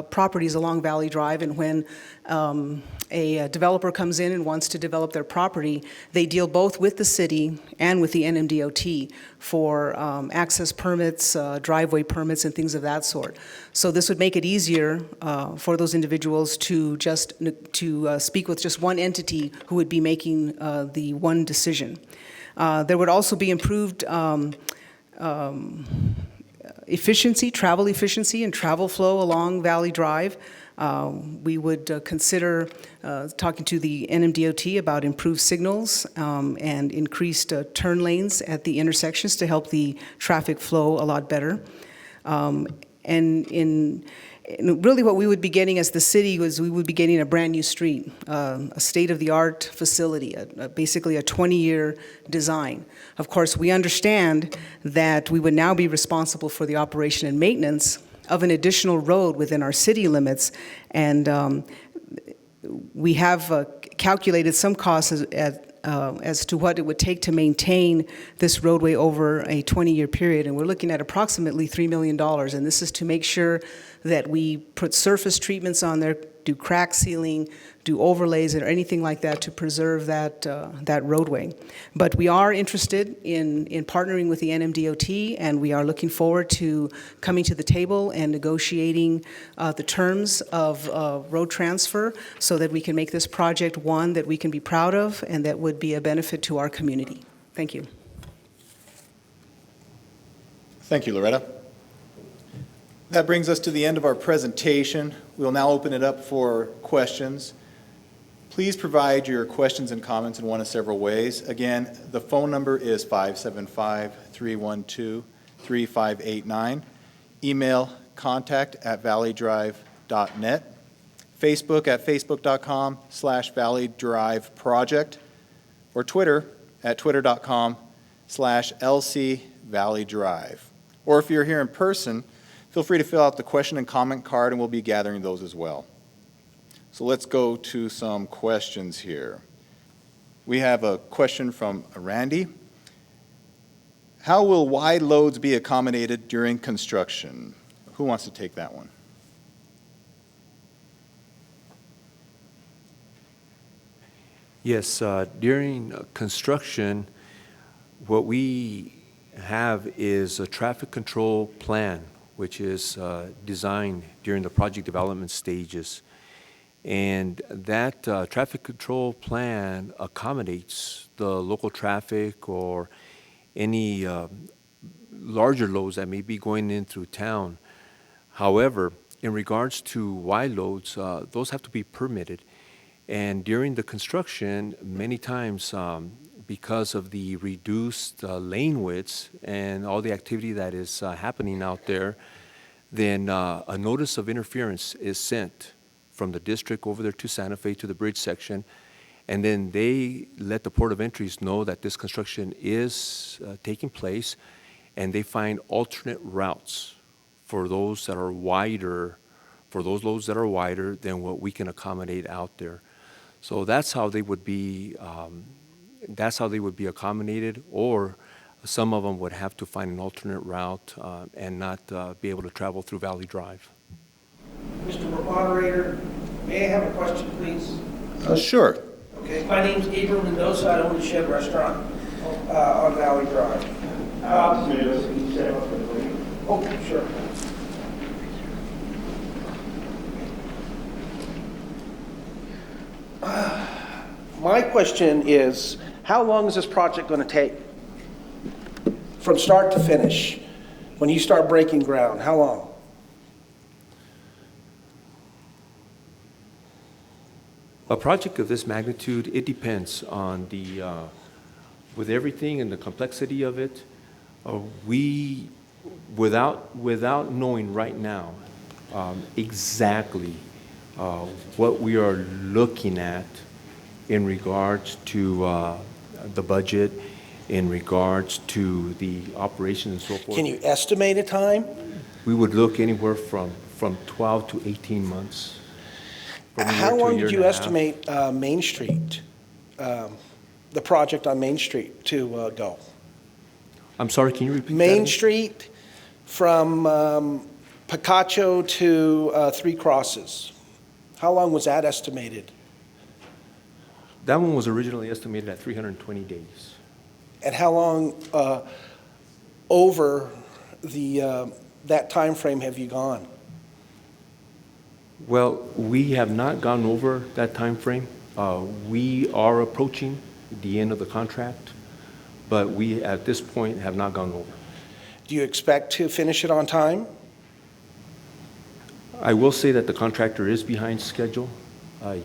properties along Valley Drive, and when a developer comes in and wants to develop their property, they deal both with the city and with the NMDOT for access permits, driveway permits, and things of that sort. So this would make it easier for those individuals to just speak with just one entity who would be making the one decision. There would also be improved efficiency, travel efficiency, and travel flow along Valley Drive. We would consider talking to the NMDOT about improved signals and increased turn lanes at the intersections to help the traffic flow a lot better. And really what we would be getting as the city was we would be getting a brand new street, a state-of-the-art facility, basically a 20-year design. Of course, we understand that we would now be responsible for the operation and maintenance of an additional road within our city limits, and we have calculated some costs as to what it would take to maintain this roadway over a 20-year period, and we're looking at approximately $3 million, and this is to make sure that we put surface treatments on there, do crack sealing, do overlays, or anything like that to preserve that roadway. But we are interested in partnering with the NMDOT, and we are looking forward to coming to the table and negotiating the terms of road transfer so that we can make this project one that we can be proud of and that would be a benefit to our community. Thank you. Thank you, Loretta. That brings us to the end of our presentation. We'll now open it up for questions. Please provide your questions and comments in one of several ways. Again, the phone number is 575-312-3589. Email contact@valleydrive.net. Facebook at facebook.com/valleydriveproject, or Twitter at twitter.com/LCValleyDrive. Or if you're here in person, feel free to fill out the question and comment card, and we'll be gathering those as well. So let's go to some questions here. We have a question from Randy. How will wide loads be accommodated during construction? Who wants to take that one? Yes, during construction, what we have is a traffic control plan, which is designed during the project development stages. And that traffic control plan accommodates the local traffic or any larger loads that may be going in through town. However, in regards to wide loads, those have to be permitted. And during the construction, many times, because of the reduced lane widths and all the activity that is happening out there, then a notice of interference is sent from the district over there to Santa Fe to the bridge section, and then they let the Port of Entries know that this construction is taking place, and they find alternate routes for those that are wider, for those loads that are wider than what we can accommodate out there. So that's how they would be accommodated, or some of them would have to find an alternate route and not be able to travel through Valley Drive. Mr. Moderator, may I have a question, please? Sure. Okay, my name's Gabriel Mendoza. I own the Shed Restaurant on Valley Drive. Oh, sure. My question is, how long is this project going to take? From start to finish? When you start breaking ground, how long? A project of this magnitude, it depends on the, with everything and the complexity of it, without knowing right now exactly what we are looking at in regards to the budget, in regards to the operation and so forth. Can you estimate a time? We would look anywhere from 12 to 18 months. From a year How to a long year did and you a half. estimate Main Street, the project on Main Street to go? I'm sorry, can you repeat that? Main again? Street from Picacho to Three Crosses. How long was that estimated? That one was originally estimated at 320 days. And how long over that time frame have you gone? Well, we have not gone over that time frame. We are approaching the end of the contract, but we, at this point, have not gone over. Do you expect to finish it on time? I will say that the contractor is behind schedule.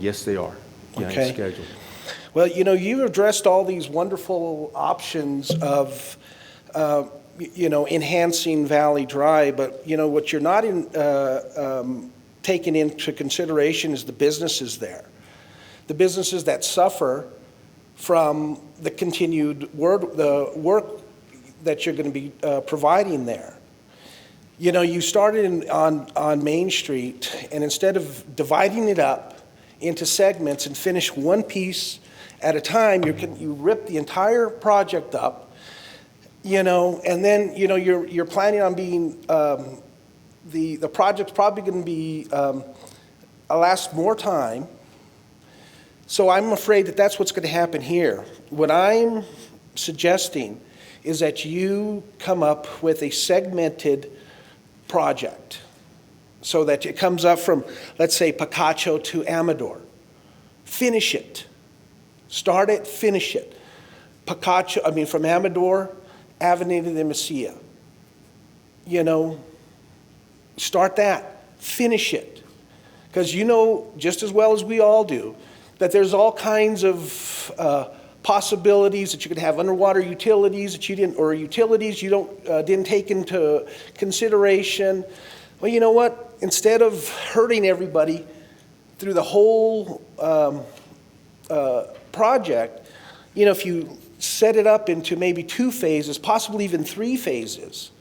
Yes, they are behind Okay. schedule. Well, you know, you addressed all these wonderful options of, enhancing Valley Drive, but, what you're not taking into consideration is the businesses there. The businesses that suffer from the continued work that you're going to be providing there. You started on Main Street, and instead of dividing it up into segments and finish one piece at a time, you rip the entire project up, and then, you're planning on being, the project's probably going to be, last more time. So I'm afraid that that's what's going to happen here. What I'm suggesting is that you come up with a segmented project so that it comes up from, let's say, Picacho to Amador. Finish it. Start it, finish it. From Amador, Avenida de Mesilla. Start that, finish it. Because just as well as we all do, that there's all kinds of possibilities that you could have underwater utilities that you didn't, or utilities you didn't take into consideration. Well, you know what? Instead of hurting everybody through the whole project, if you set it up into maybe 2 phases, possibly even 3 phases,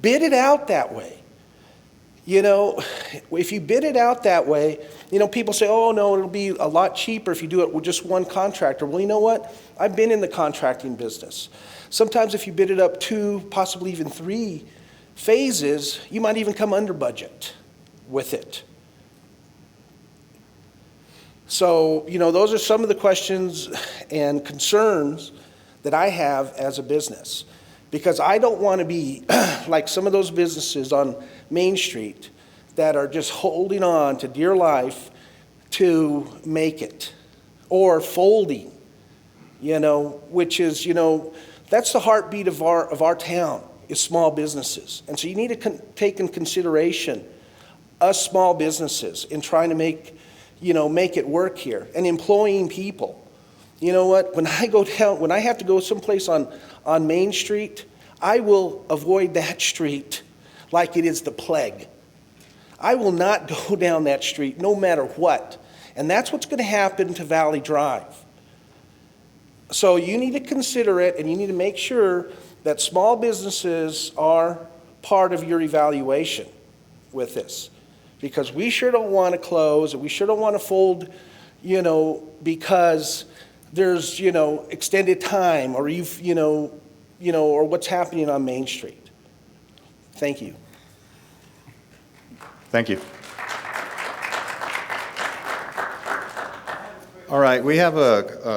bid it out that way. If you bid it out that way, People say, oh, no, it'll be a lot cheaper if you do it with just one contractor. Well, you know what? I've been in the contracting business. Sometimes if you bid it up 2, possibly even 3 phases, you might even come under budget with it. So, those are some of the questions and concerns that I have as a business. Because I don't want to be like some of those businesses on Main Street that are just holding on to dear life to make it, or folding, which is, that's the heartbeat of our town, is small businesses. And so you need to take in consideration us small businesses in trying to make it work here, and employing people. You know what? When I have to go someplace on Main Street, I will avoid that street like it is the plague. I will not go down that street no matter what. And that's what's going to happen to Valley Drive. So you need to consider it, and you need to make sure that small businesses are part of your evaluation with this. Because we sure don't want to close, and we sure don't want to fold, because there's, extended time, or or what's happening on Main Street. Thank you. Thank you. All right, we have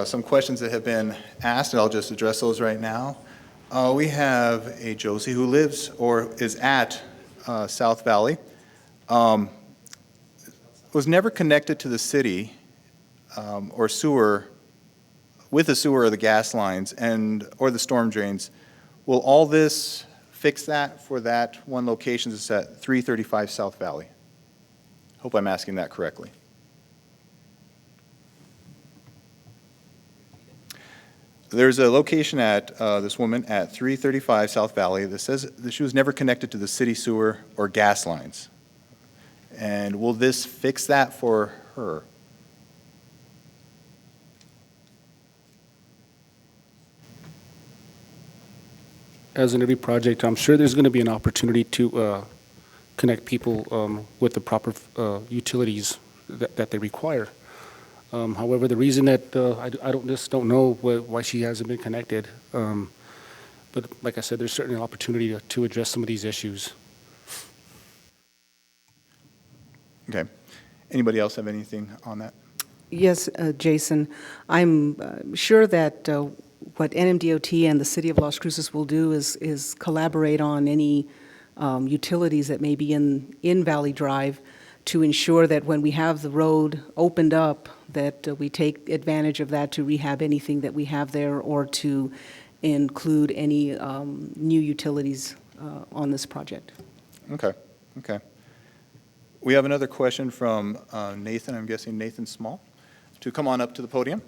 some questions that have been asked, and I'll just address those right now. We have a Josie who lives or is at South Valley. Was never connected to the city or sewer, with the sewer or the gas lines or the storm drains. Will all this fix that for that one location that's at 335 South Valley? Hope I'm asking that correctly. There's a location at this woman at 335 South Valley that says that she was never connected to the city sewer or gas lines. And will this fix that for her? As in every project, I'm sure there's going to be an opportunity to connect people with the proper utilities that they require. However, the reason that I don't know why she hasn't been connected, but like I said, there's certainly an opportunity to address some of these issues. Okay. Anybody else have anything on that? Yes, Jason. I'm sure that what NMDOT and the City of Las Cruces will do is collaborate on any utilities that may be in Valley Drive to ensure that when we have the road opened up, that we take advantage of that to rehab anything that we have there, or to include any new utilities on this project. Okay. Okay. We have another question from Nathan, I'm guessing Nathan Small, to come on up to the podium.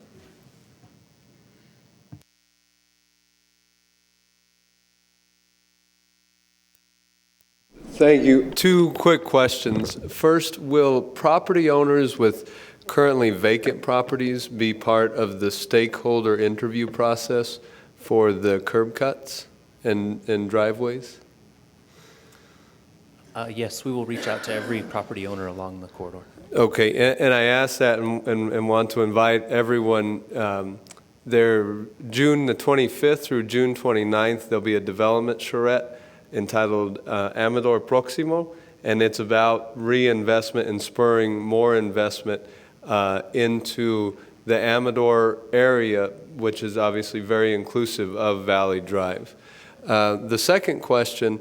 Thank you. 2 quick questions. First, will property owners with currently vacant properties be part of the stakeholder interview process for the curb cuts and driveways? Yes, we will reach out to every property owner along the corridor. Okay, and I ask that and want to invite everyone. There, June the 25th through June 29th, there'll be a development charrette entitled Amador Proximo, and it's about reinvestment and spurring more investment into the Amador area, which is obviously very inclusive of Valley Drive. The second question,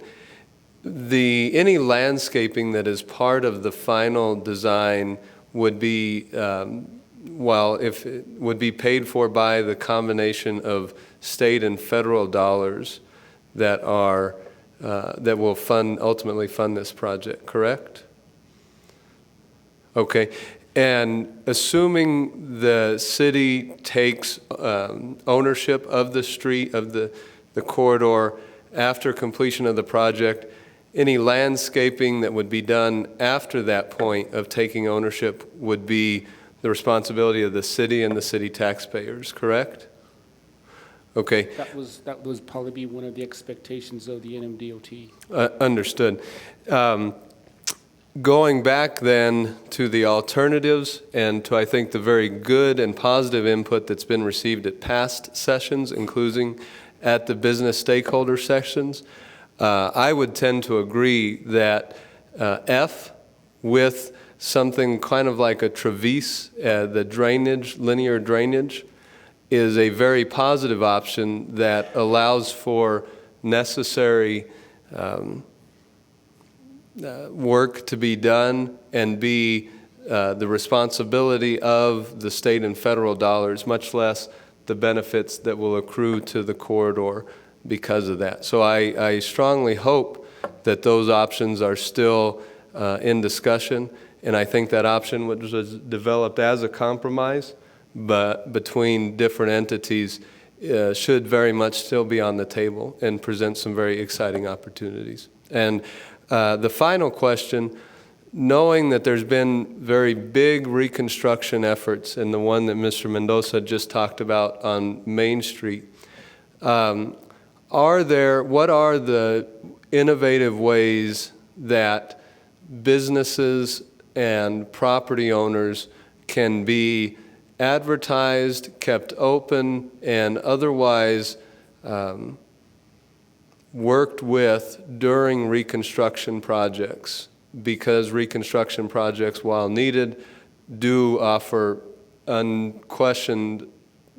any landscaping that is part of the final design would be, if it would be paid for by the combination of state and federal dollars that are that will ultimately fund this project, correct? Okay, and assuming the city takes ownership of the street, of the corridor after completion of the project, any landscaping that would be done after that point of taking ownership would be the responsibility of the city and the city taxpayers, correct? Okay. That was probably be one of the expectations of the NMDOT. Understood. Going back then to the alternatives and to, I think, the very good and positive input that's been received at past sessions, including at the business stakeholder sessions, I would tend to agree that F with something kind of like a Traverse, the drainage, linear drainage, is a very positive option that allows for necessary work to be done and be the responsibility of the state and federal dollars, much less the benefits that will accrue to the corridor because of that. So I strongly hope that those options are still in discussion, and I think that option was developed as a compromise, but between different entities should very much still be on the table and present some very exciting opportunities. And the final question, knowing that there's been very big reconstruction efforts, and the one that Mr. Mendoza just talked about on Main Street, what are the innovative ways that businesses and property owners can be advertised, kept open, and otherwise worked with during reconstruction projects? Because reconstruction projects, while needed, do offer unquestioned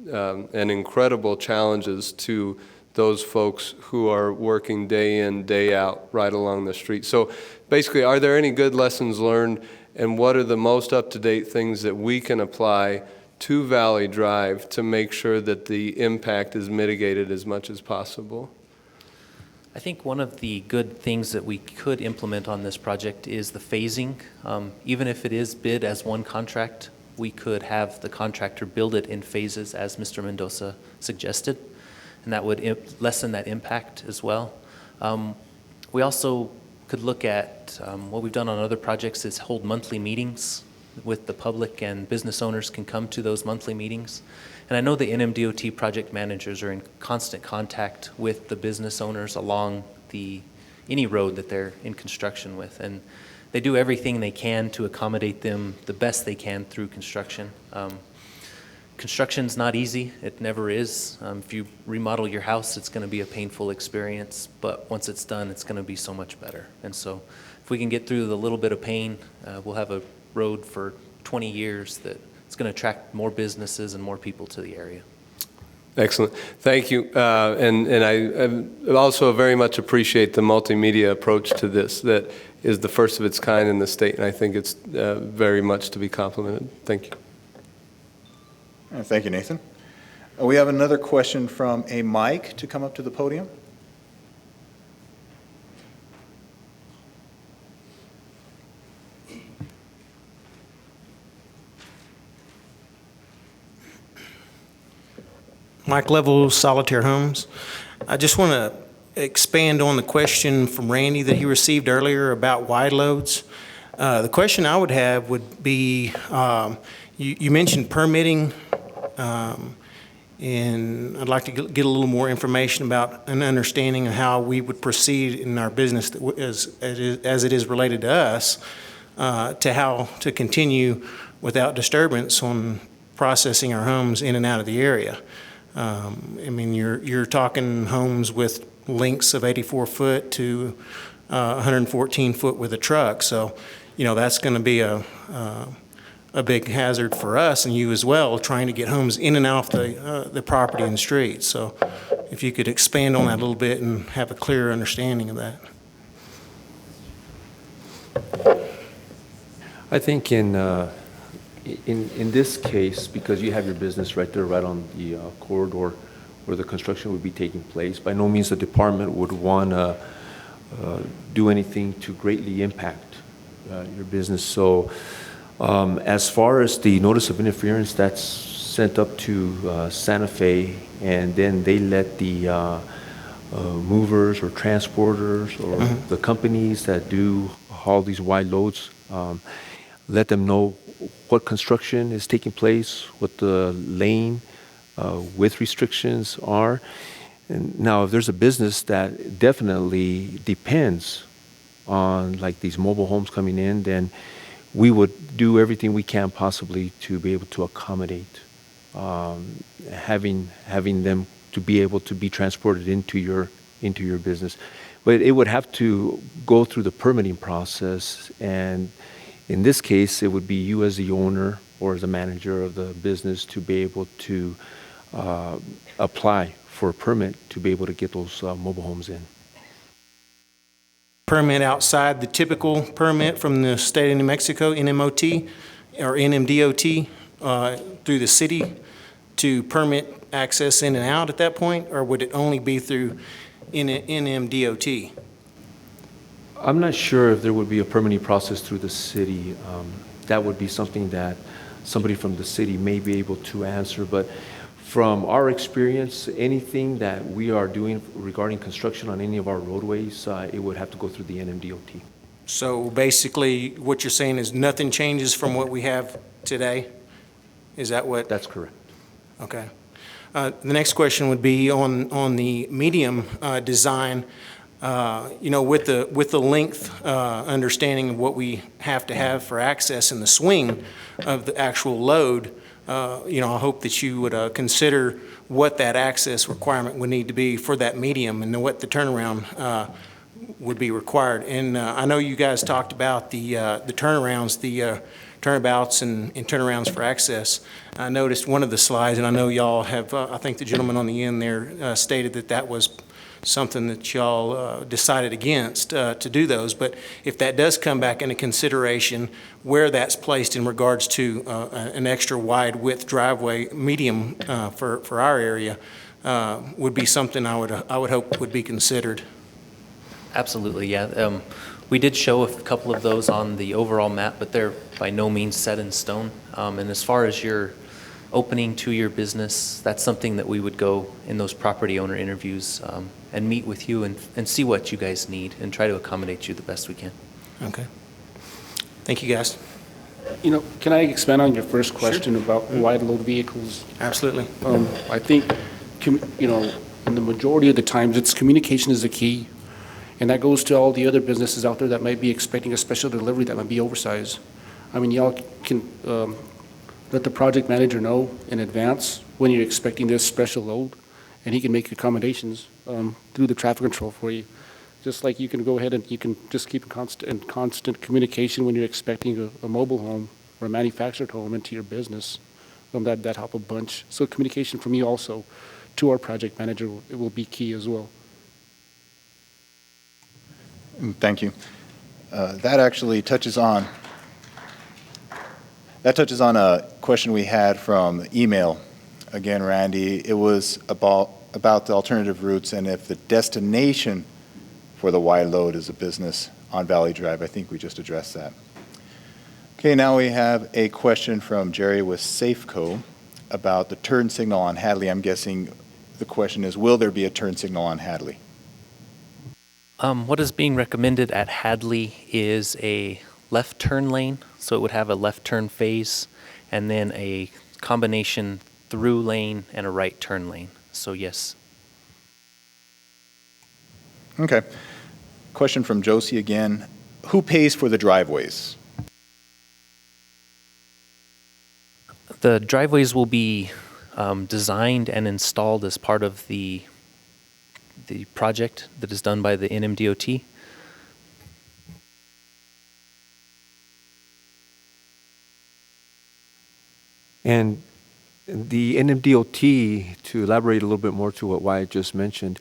and incredible challenges to those folks who are working day in, day out, right along the street. So basically, are there any good lessons learned, and what are the most up-to-date things that we can apply to Valley Drive to make sure that the impact is mitigated as much as possible? I think one of the good things that we could implement on this project is the phasing. Even if it is bid as one contract, we could have the contractor build it in phases, as Mr. Mendoza suggested, and that would lessen that impact as well. We also could look at what we've done on other projects is hold monthly meetings with the public, and business owners can come to those monthly meetings. And I know the NMDOT project managers are in constant contact with the business owners along any road that they're in construction with, and they do everything they can to accommodate them the best they can through construction. Construction's not easy. It never is. If you remodel your house, it's going to be a painful experience, but once it's done, it's going to be so much better. And so if we can get through the little bit of pain, we'll have a road for 20 years that it's going to attract more businesses and more people to the area. Excellent. Thank you. And I also very much appreciate the multimedia approach to this that is the first of its kind in the state, and I think it's very much to be complimented. Thank you. Thank you, Nathan. We have another question from a Mike to come up to the podium. Mike Level, Solitaire Homes. I just want to expand on the question from Randy that he received earlier about wide loads. The question I would have would be, you mentioned permitting, and I'd like to get a little more information about an understanding of how we would proceed in our business as it is related to us, to how to continue without disturbance on processing our homes in and out of the area. I mean, you're talking homes with lengths of 84 foot to 114 foot with a truck. So, that's going to be a big hazard for us and you as well, trying to get homes in and out the property and street. So if you could expand on that a little bit and have a clearer understanding of that. I think in this case, because you have your business right there, right on the corridor where the construction would be taking place, by no means the department would want to do anything to greatly impact your business. So as far as the notice of interference, that's sent up to Santa Fe, and then they let the movers or transporters or the companies that do haul these wide loads, let them know what construction is taking place, what the lane width restrictions are. And now, if there's a business that definitely depends on like these mobile homes coming in, then we would do everything we can possibly to be able to accommodate having them to be able to be transported into your business. But it would have to go through the permitting process, and in this case, it would be you as the owner or as the manager of the business to be able to apply for a permit to be able to get those mobile homes in. Permit outside the typical permit from the state of New Mexico, NMOT or NMDOT, through the city to permit access in and out at that point, or would it only be through NMDOT? I'm not sure if there would be a permitting process through the city. That would be something that somebody from the city may be able to answer, but from our experience, anything that we are doing regarding construction on any of our roadways, it would have to go through the NMDOT. So basically, what you're saying is nothing changes from what we have today? Is that what? That's correct. Okay. The next question would be on the medium design. With the length understanding of what we have to have for access and the swing of the actual load, I hope that you would consider what that access requirement would need to be for that medium and what the turnaround would be required. And I know you guys talked about the turnarounds, the turnabouts and turnarounds for access. I noticed one of the slides, and I know y'all have, I think the gentleman on the end there stated that was something that y'all decided against to do those. But if that does come back into consideration, where that's placed in regards to an extra wide width driveway, medium for our area, would be something I would hope would be considered. Absolutely, yeah. We did show a couple of those on the overall map, but they're by no means set in stone. And as far as your opening to your business, that's something that we would go in those property owner interviews and meet with you and see what you guys need and try to accommodate you the best we can. Okay. Thank you, guys. Can I expand on your first question about wide load vehicles? Absolutely. I think, in the majority of the times, it's communication is the key. And that goes to all the other businesses out there that might be expecting a special delivery that might be oversized. I mean, y'all can let the project manager know in advance when you're expecting this special load, and he can make accommodations through the traffic control for you. Just like you can go ahead and you can just keep in constant communication when you're expecting a mobile home or a manufactured home into your business. That help a bunch. So communication from you also to our project manager, it will be key as well. Thank you. That actually touches on a question we had from email. Again, Randy, it was about the alternative routes and if the destination for the wide load is a business on Valley Drive. I think we just addressed that. Okay, now we have a question from Jerry with Safeco about the turn signal on Hadley. I'm guessing the question is, will there be a turn signal on Hadley? What is being recommended at Hadley is a left turn lane, so it would have a left turn phase, and then a combination through lane and a right turn lane. So yes. Okay. Question from Josie again. Who pays for the driveways? The driveways will be designed and installed as part of the project that is done by the NMDOT. And the NMDOT, to elaborate a little bit more to what Wyatt just mentioned,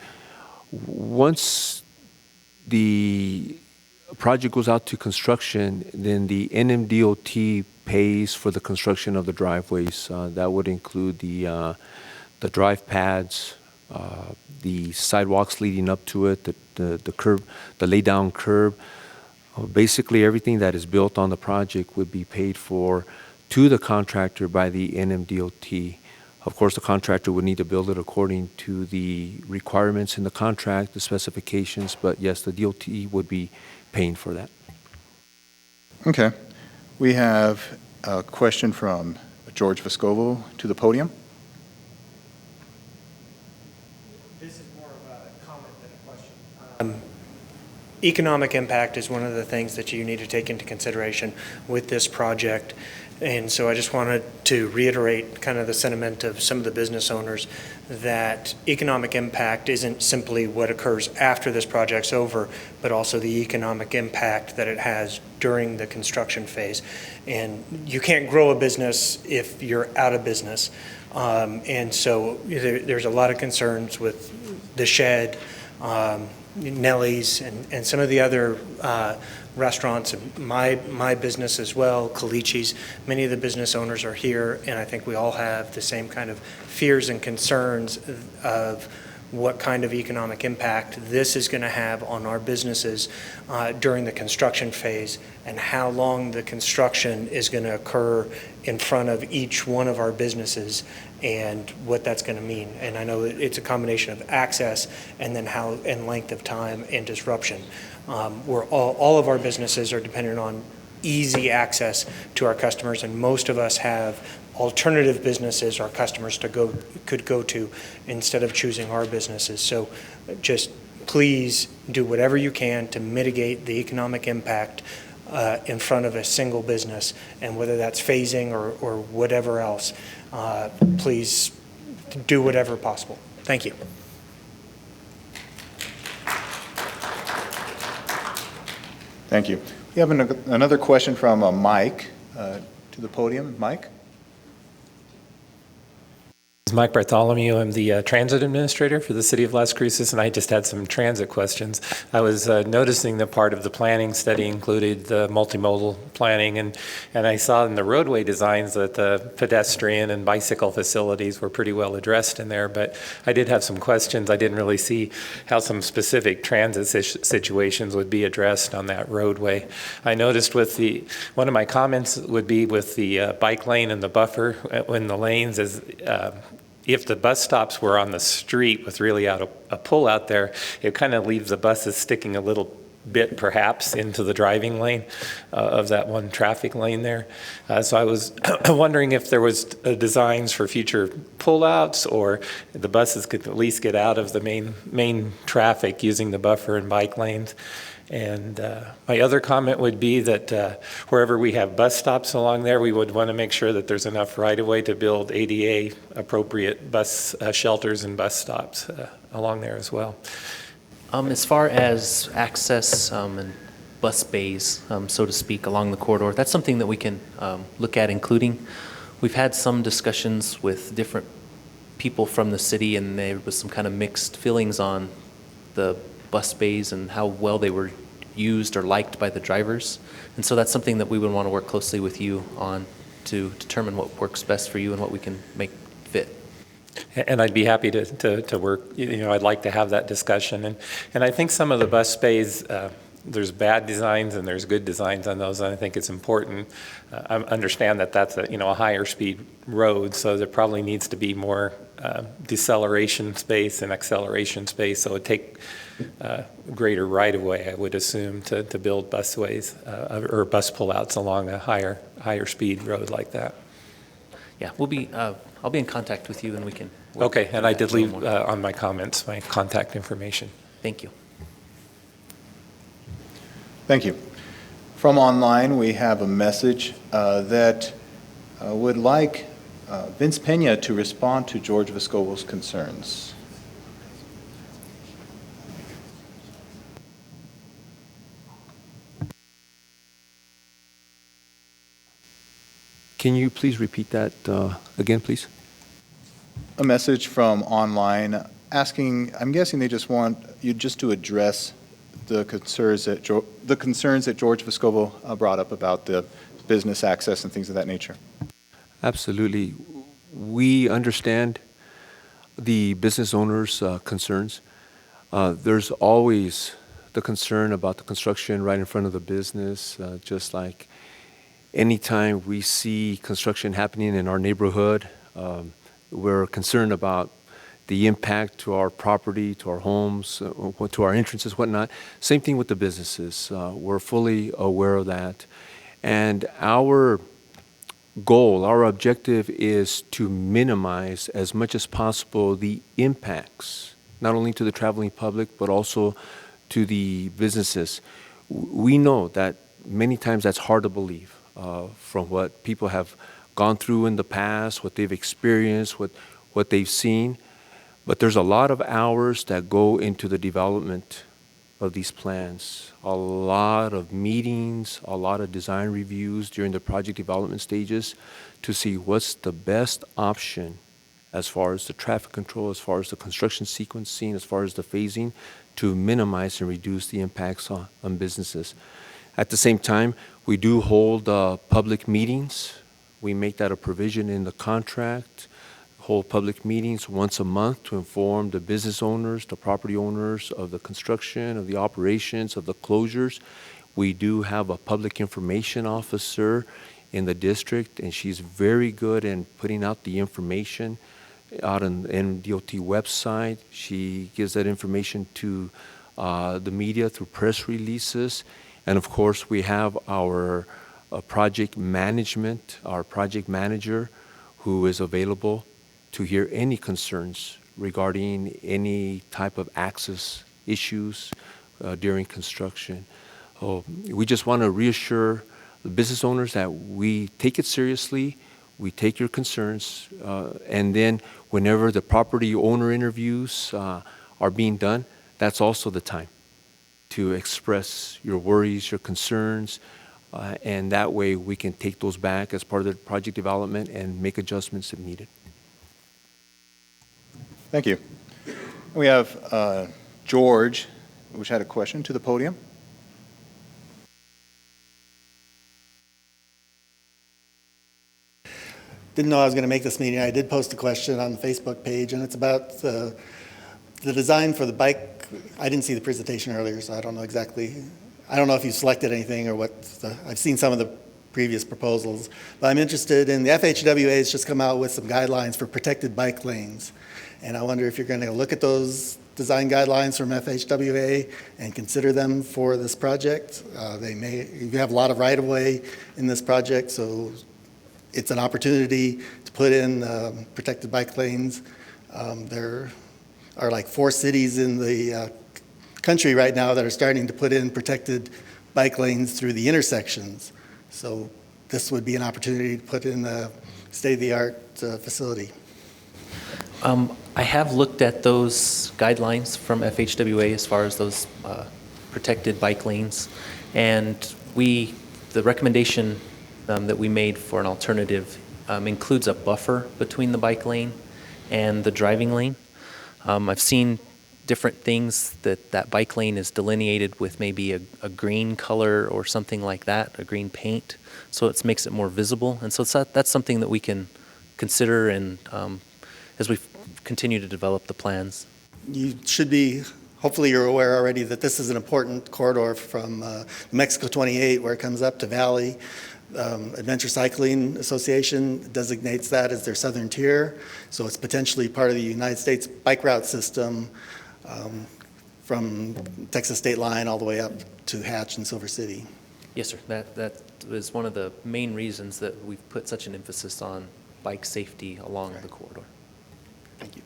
once the project goes out to construction, then the NMDOT pays for the construction of the driveways. That would include the drive pads, the sidewalks leading up to it, the curb, the lay down curb. Basically, everything that is built on the project would be paid for to the contractor by the NMDOT. Of course, the contractor would need to build it according to the requirements in the contract, the specifications, but yes, the DOT would be paying for that. Okay. We have a question from George Vescovo to the podium. This is more of a comment than a question. economic impact is one of the things that you need to take into consideration with this project. And so I just wanted to reiterate kind of the sentiment of some of the business owners that economic impact isn't simply what occurs after this project's over, but also the economic impact that it has during the construction phase. And you can't grow a business if you're out of business. And so there's a lot of concerns with the shed, Nellie's, and some of the other restaurants, and my business as well, Calichi's. Many of the business owners are here, and I think we all have the same kind of fears and concerns of what kind of economic impact this is going to have on our businesses during the construction phase, and how long the construction is going to occur in front of each one of our businesses, and what that's going to mean. And I know it's a combination of access and then how and length of time and disruption. We're all of our businesses are dependent on easy access to our customers, and most of us have alternative businesses our customers could go to instead of choosing our businesses. So just please do whatever you can to mitigate the economic impact in front of a single business, and whether that's phasing or whatever else, please do whatever possible. Thank you. Thank you. We have another question from Mike to the podium. Mike? Mike Bartholomew. I'm the transit administrator for the city of Las Cruces, and I just had some transit questions. I was noticing that part of the planning study included the multimodal planning, and I saw in the roadway designs that the pedestrian and bicycle facilities were pretty well addressed in there, but I did have some questions. I didn't really see how some specific transit situations would be addressed on that roadway. I noticed one of my comments would be with the bike lane and the buffer in the lanes is if the bus stops were on the street with really a pull out there, it kind of leaves the buses sticking a little bit perhaps into the driving lane of that one traffic lane there. So I was wondering if there was designs for future pullouts, or the buses could at least get out of the main traffic using the buffer and bike lanes. And my other comment would be that wherever we have bus stops along there, we would want to make sure that there's enough right-of-way to build ADA appropriate bus shelters and bus stops along there as well. As far as access and bus bays, so to speak, along the corridor, that's something that we can look at including. We've had some discussions with different people from the city, and there was some kind of mixed feelings on the bus bays and how well they were used or liked by the drivers. And so that's something that we would want to work closely with you on to determine what works best for you and what we can make fit. And I'd be happy to work, I'd like to have that discussion. And I think some of the bus bays, there's bad designs and there's good designs on those, and I think it's important. I understand that that's a higher speed road, so there probably needs to be more deceleration space and acceleration space, so it'd take greater right-of-way, I would assume, to build busways or bus pullouts along a higher speed road like that. Yeah, I'll be in contact with you, and we can work. Okay, and I did leave on my comments my contact information. Thank you. Thank you. From online, we have a message that would like Vince Pena to respond to George Vescovo's concerns. Can you please repeat that again, please? A message from online asking, I'm guessing they just want you just to address the concerns that George Vescovo brought up about the business access and things of that nature. Absolutely. We understand the business owners' concerns. There's always the concern about the construction right in front of the business, just like anytime we see construction happening in our neighborhood, we're concerned about the impact to our property, to our homes, to our entrances, whatnot. Same thing with the businesses. We're fully aware of that. And our goal, our objective is to minimize as much as possible the impacts, not only to the traveling public, but also to the businesses, we know that many times that's hard to believe from what people have gone through in the past, what they've experienced, what they've seen. But there's a lot of hours that go into the development of these plans, a lot of meetings, a lot of design reviews during the project development stages to see what's the best option as far as the traffic control, as far as the construction sequencing, as far as the phasing, to minimize and reduce the impacts on businesses. At the same time, we do hold public meetings. We make that a provision in the contract, hold public meetings once a month to inform the business owners, the property owners of the construction, of the operations, of the closures. We do have a public information officer in the district, and she's very good in putting out the information out on the NMDOT website. She gives that information to the media through press releases. And of course, we have our project management, our project manager, who is available to hear any concerns regarding any type of access issues during construction. We just want to reassure the business owners that we take it seriously, we take your concerns, and then whenever the property owner interviews are being done, that's also the time to express your worries, your concerns, and that way we can take those back as part of the project development and make adjustments if needed. Thank you. We have George, which had a question to the podium. Didn't know I was going to make this meeting. I did post a question on the Facebook page, and it's about the design for the bike. I didn't see the presentation earlier, so I don't know exactly. I don't know if you selected anything or what. I've seen some of the previous proposals, but I'm interested in the FHWA has just come out with some guidelines for protected bike lanes, and I wonder if you're going to look at those design guidelines from FHWA and consider them for this project. You have a lot of right-of-way in this project, so it's an opportunity to put in protected bike lanes. There are like 4 cities in the country right now that are starting to put in protected bike lanes through the intersections. So this would be an opportunity to put in a state-of-the-art facility. I have looked at those guidelines from FHWA as far as those protected bike lanes, and the recommendation that we made for an alternative includes a buffer between the bike lane and the driving lane. I've seen different things that bike lane is delineated with maybe a green color or something like that, a green paint, so it makes it more visible. And so that's something that we can consider and as we continue to develop the plans. You should be, hopefully you're aware already that this is an important corridor from Mexico 28 where it comes up to Valley. Adventure Cycling Association designates that as their southern tier, so it's potentially part of the United States bike route system from Texas state line all the way up to Hatch and Silver City. Yes, sir. That is one of the main reasons that we've put such an emphasis on bike safety along the corridor. Thank you.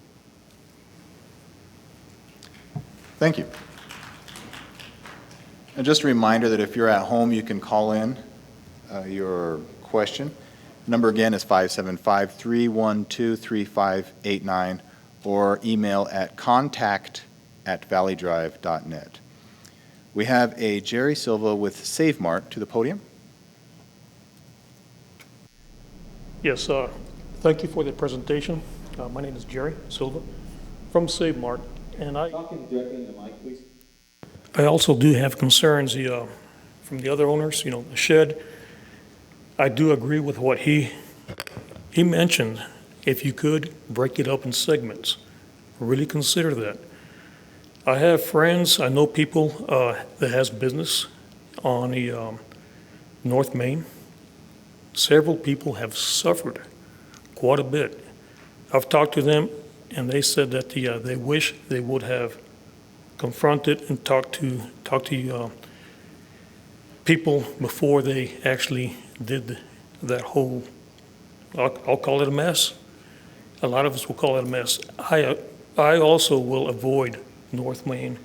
Thank you. And just a reminder that if you're at home, you can call in your question. The number again is 575-312-3589 or email at contact@valleydrive.net. We have a Jerry Silva with Save Mart to the podium. Yes, thank you for the presentation. My name is Jerry Silva from Save Mart, and I also do have concerns from the other owners, the shed. I do agree with what he mentioned. If you could break it up in segments, really consider that. I have friends, I know people that has business on the North Main. Several people have suffered quite a bit. I've talked to them, and they said that they wish they would have confronted and talked to people before they actually did that whole, I'll call it a mess. A lot of us will call it a mess. I also will avoid North Main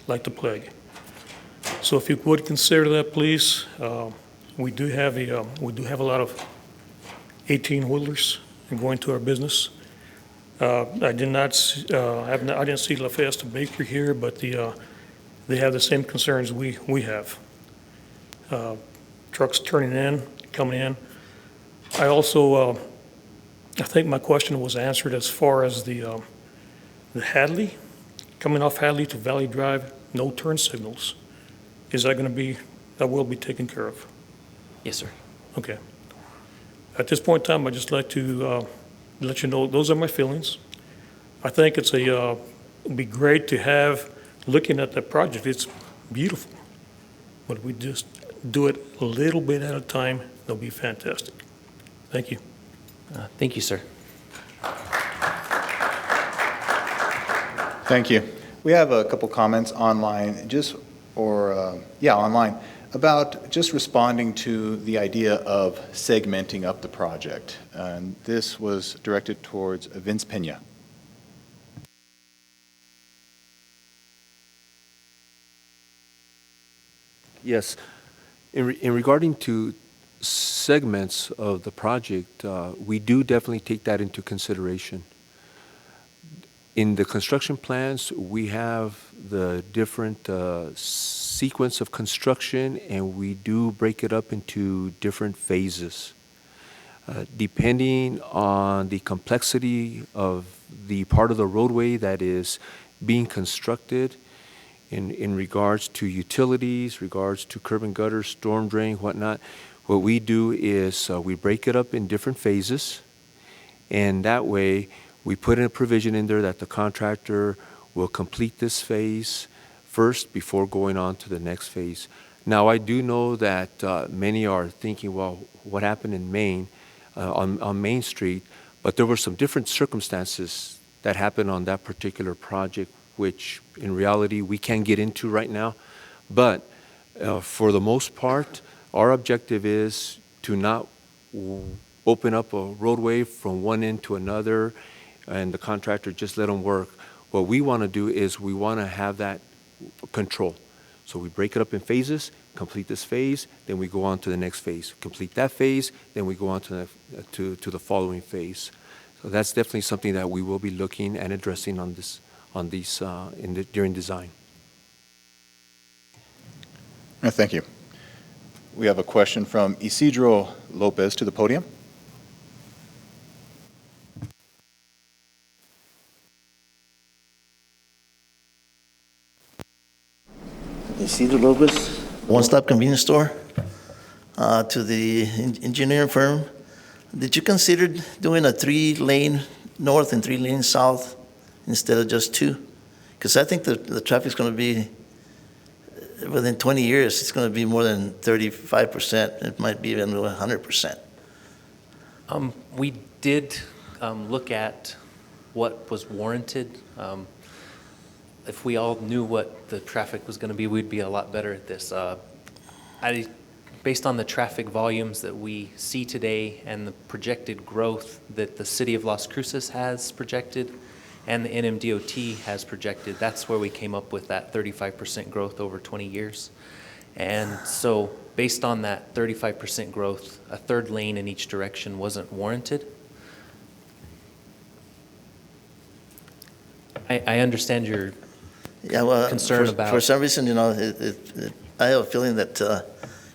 like the plague. So if you would consider that, please. We do have a lot of 18-wheelers going to our business. I didn't see La Fiesta Bakery here, but they have the same concerns we have. Trucks coming in. I also, I think my question was answered as far as the Hadley, coming off Hadley to Valley Drive, no turn signals. Is that that will be taken care of? Yes, sir. Okay. At this point in time, I'd just like to let you know, those are my feelings. I think it'd be great to have, looking at the project, it's beautiful. But we just do it a little bit at a time, that'll be fantastic. Thank you. Thank you, sir. Thank you. We have a couple comments online, online, about just responding to the idea of segmenting up the project. And this was directed towards Vince Pena. Yes. In regarding to segments of the project, we do definitely take that into consideration. In the construction plans, we have the different sequence of construction, and we do break it up into different phases. Depending on the complexity of the part of the roadway that is being constructed, in regards to utilities, regards to curb and gutter, storm drain, whatnot, what we do is we break it up in different phases, and that way we put in a provision in there that the contractor will complete this phase first before going on to the next phase. Now, I do know that many are thinking, well, what happened in Maine, on Main Street, but there were some different circumstances that happened on that particular project, which in reality we can't get into right now. But for the most part, our objective is to not open up a roadway from one end to another and the contractor just let them work. What we want to do is we want to have that control. So we break it up in phases, complete this phase, then we go on to the next phase. Complete that phase, then we go on to the following phase. So that's definitely something that we will be looking and addressing during design. Thank you. We have a question from Isidro Lopez to the podium. Isidro Lopez, One Stop Convenience Store. To the engineering firm, did you consider doing a 3-lane north and 3-lane south instead of just 2? Because I think the traffic's going to be, within 20 years, it's going to be more than 35%. It might be even 100%. We did look at what was warranted. If we all knew what the traffic was going to be, we'd be a lot better at this. Based on the traffic volumes that we see today and the projected growth that the city of Las Cruces has projected and the NMDOT has projected, that's where we came up with that 35% growth over 20 years. And so based on that 35% growth, a 3rd lane in each direction wasn't warranted. I understand your concern about... For some reason, I have a feeling that,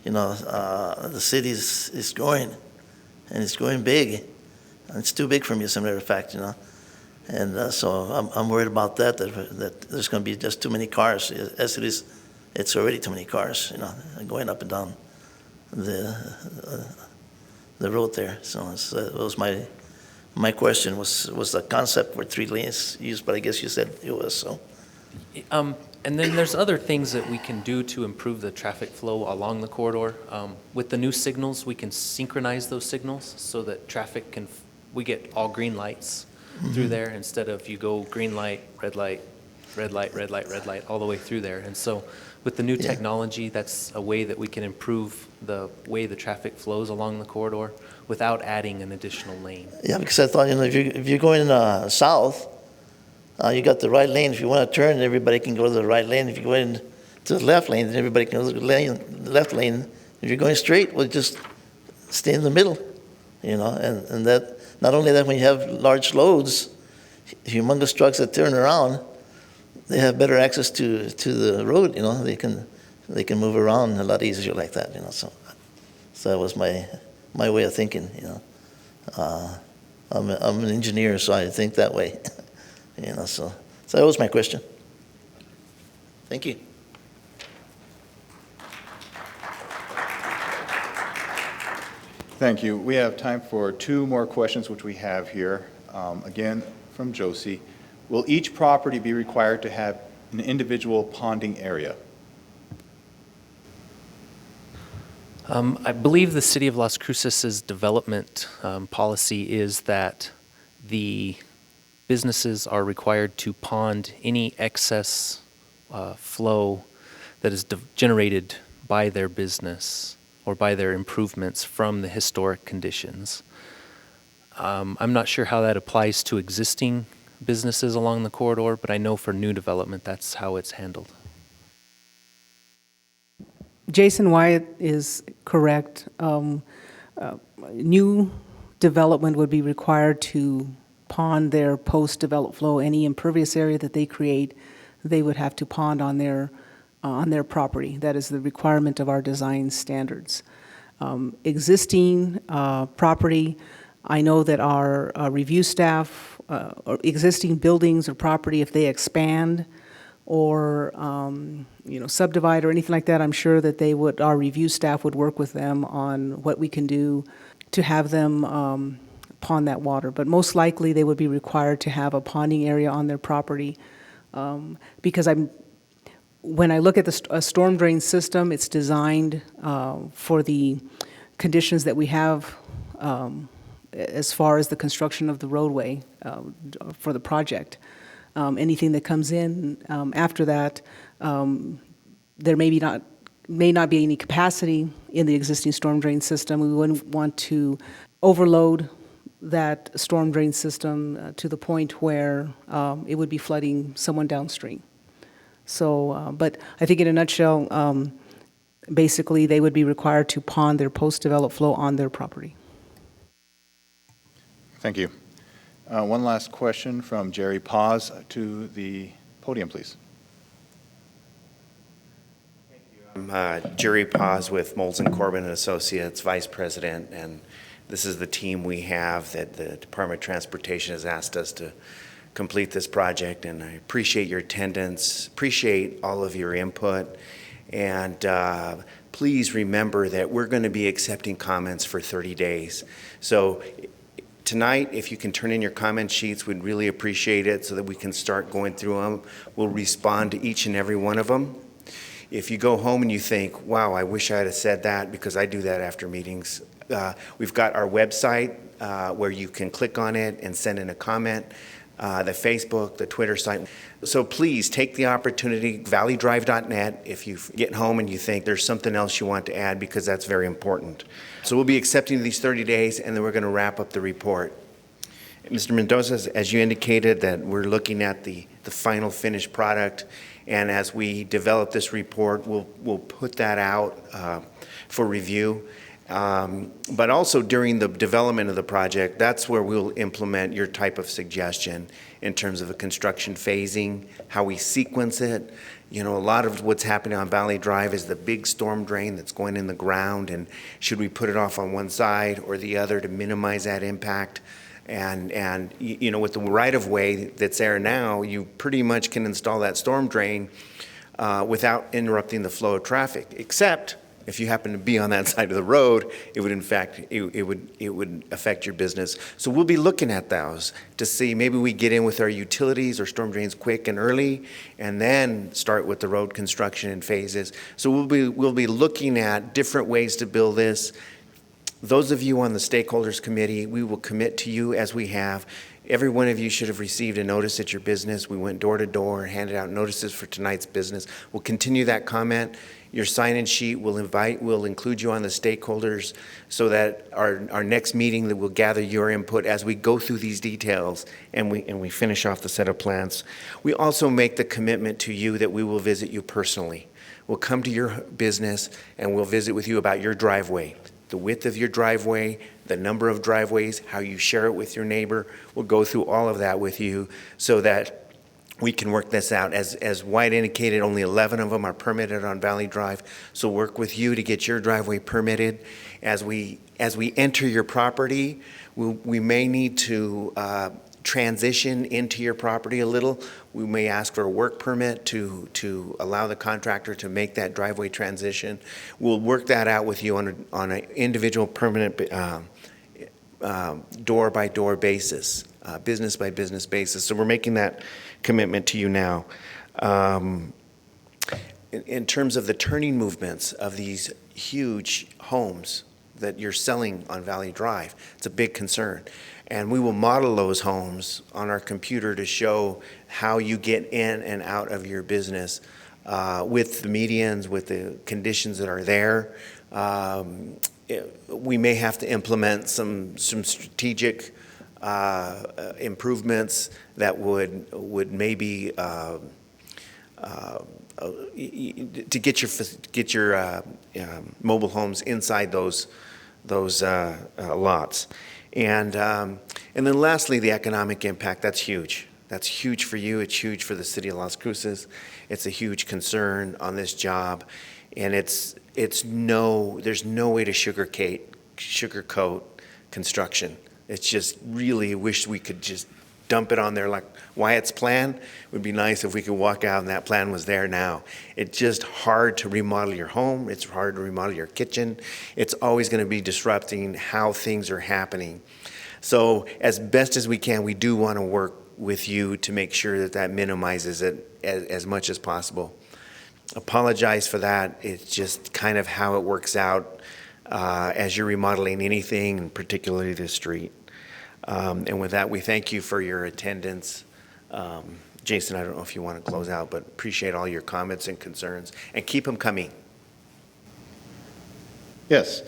the city is growing, and it's growing big. And it's too big for me, as a matter of fact, And so I'm worried about that there's going to be just too many cars. As it is, it's already too many cars, going up and down the road there. So it was my question was the concept for 3 lanes used, but I guess you said it was so. And then there's other things that we can do to improve the traffic flow along the corridor. With the new signals, we can synchronize those signals so that we get all green lights through there instead of you go green light, red light, red light, red light, red light, all the way through there. And so with the new technology, that's a way that we can improve the way the traffic flows along the corridor without adding an additional lane. Yeah, because I thought, if you're going south, you got the right lane. If you want to turn, everybody can go to the right lane. If you go into to the left lane, then everybody can go to the left lane. If you're going straight, well, just stay in the middle, and that, not only that, when you have large loads, humongous trucks that turn around, they have better access to the road, they can move around a lot easier like that, so that was my way of thinking, I'm an engineer, so I think that way, so that was my question. Thank you. Thank you. We have time for 2 more questions, which we have here. Again, from Josie. Will each property be required to have an individual ponding area? I believe the City of Las Cruces' development policy is that the businesses are required to pond any excess flow that is generated by their business or by their improvements from the historic conditions. I'm not sure how that applies to existing businesses along the corridor, but I know for new development, that's how it's handled. Jason Wyatt is correct. New development would be required to pond their post-developed flow. Any impervious area that they create, they would have to pond on their property. That is the requirement of our design standards. Existing property, I know that our review staff, or existing buildings or property, if they expand or subdivide or anything like that, I'm sure that our review staff would work with them on what we can do to have them pond that water. But most likely they would be required to have a ponding area on their property because when I look at a storm drain system, it's designed for the conditions that we have as far as the construction of the roadway for the project. Anything that comes in after that, there may not be any capacity in the existing storm drain system. We wouldn't want to overload that storm drain system to the point where it would be flooding someone downstream. So, but I think in a nutshell, basically they would be required to pond their post-developed flow on their property. Thank you. One last question from Jerry Paz to the podium, please. I'm Jerry Paz with Molds & Corbin & Associates, Vice President, and this is the team we have that the Department of Transportation has asked us to complete this project, and I appreciate your attendance, appreciate all of your input, and please remember that we're going to be accepting comments for 30 days. So tonight, if you can turn in your comment sheets, we'd really appreciate it so that we can start going through them. We'll respond to each and every one of them. If you go home and you think, wow, I wish I had said that, because I do that after meetings, we've got our website where you can click on it and send in a comment, the Facebook, the Twitter site. So please take the opportunity, valleydrive.net, if you get home and you think there's something else you want to add, because that's very important. So we'll be accepting these 30 days, and then we're going to wrap up the report. Mr. Mendoza, as you indicated, that we're looking at the final finished product, and as we develop this report, we'll put that out for review. But also during the development of the project, that's where we'll implement your type of suggestion in terms of a construction phasing, how we sequence it. You know, a lot of what's happening on Valley Drive is the big storm drain that's going in the ground, and should we put it off on one side or the other to minimize that impact? And you know, with the right-of-way that's there now, you pretty much can install that storm drain without interrupting the flow of traffic, except if you happen to be on that side of the road, it would in fact, it would affect your business. So we'll be looking at those to see, maybe we get in with our utilities or storm drains quick and early, and then start with the road construction in phases. So we'll be looking at different ways to build this. Those of you on the stakeholders committee, we will commit to you as we have. Every one of you should have received a notice at your business. We went door to door, handed out notices for tonight's business. We'll continue that comment. Your sign-in sheet will include you on the stakeholders, so that our next meeting that we'll gather your input as we go through these details and we finish off the set of plans. We also make the commitment to you that we will visit you personally. We'll come to your business and we'll visit with you about your driveway, the width of your driveway, the number of driveways, how you share it with your neighbor. We'll go through all of that with you so that we can work this out. As White indicated, only 11 of them are permitted on Valley Drive. So work with you to get your driveway permitted. As we enter your property, we may need to transition into your property a little. We may ask for a work permit to allow the contractor to make that driveway transition. We'll work that out with you on an individual permanent door-by-door basis, business-by-business basis. So we're making that commitment to you now. In terms of the turning movements of these huge homes that you're selling on Valley Drive, it's a big concern. And we will model those homes on our computer to show how you get in and out of your business with the medians, with the conditions that are there. We may have to implement some strategic improvements that would maybe to get your mobile homes inside those lots. And then lastly, the economic impact, that's huge. That's huge for you. It's huge for the city of Las Cruces. It's a huge concern on this job. And there's no way to sugarcoat construction. It's just really wish we could just dump it on there like Wyatt's plan. It would be nice if we could walk out and that plan was there now. It's just hard to remodel your home. It's hard to remodel your kitchen. It's always going to be disrupting how things are happening. So as best as we can, we do want to work with you to make sure that minimizes it as much as possible. Apologize for that. It's just kind of how it works out as you're remodeling anything, and particularly this street. And with that, we thank you for your attendance. Jason, I don't know if you want to close out, but appreciate all your comments and concerns, and keep them coming. Yes.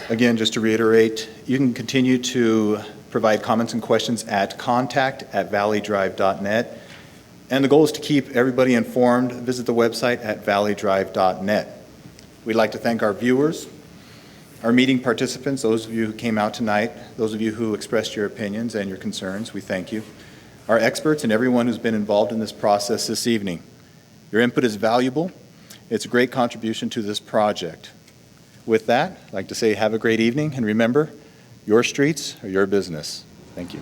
Again, just to reiterate, you can continue to provide comments and questions at contact@valleydrive.net. And the goal is to keep everybody informed. Visit the website at valleydrive.net. We'd like to thank our viewers, our meeting participants, those of you who came out tonight, those of you who expressed your opinions and your concerns, we thank you. Our experts and everyone who's been involved in this process this evening. Your input is valuable. It's a great contribution to this project. With that, I'd like to say have a great evening, and remember, your streets are your business. Thank you.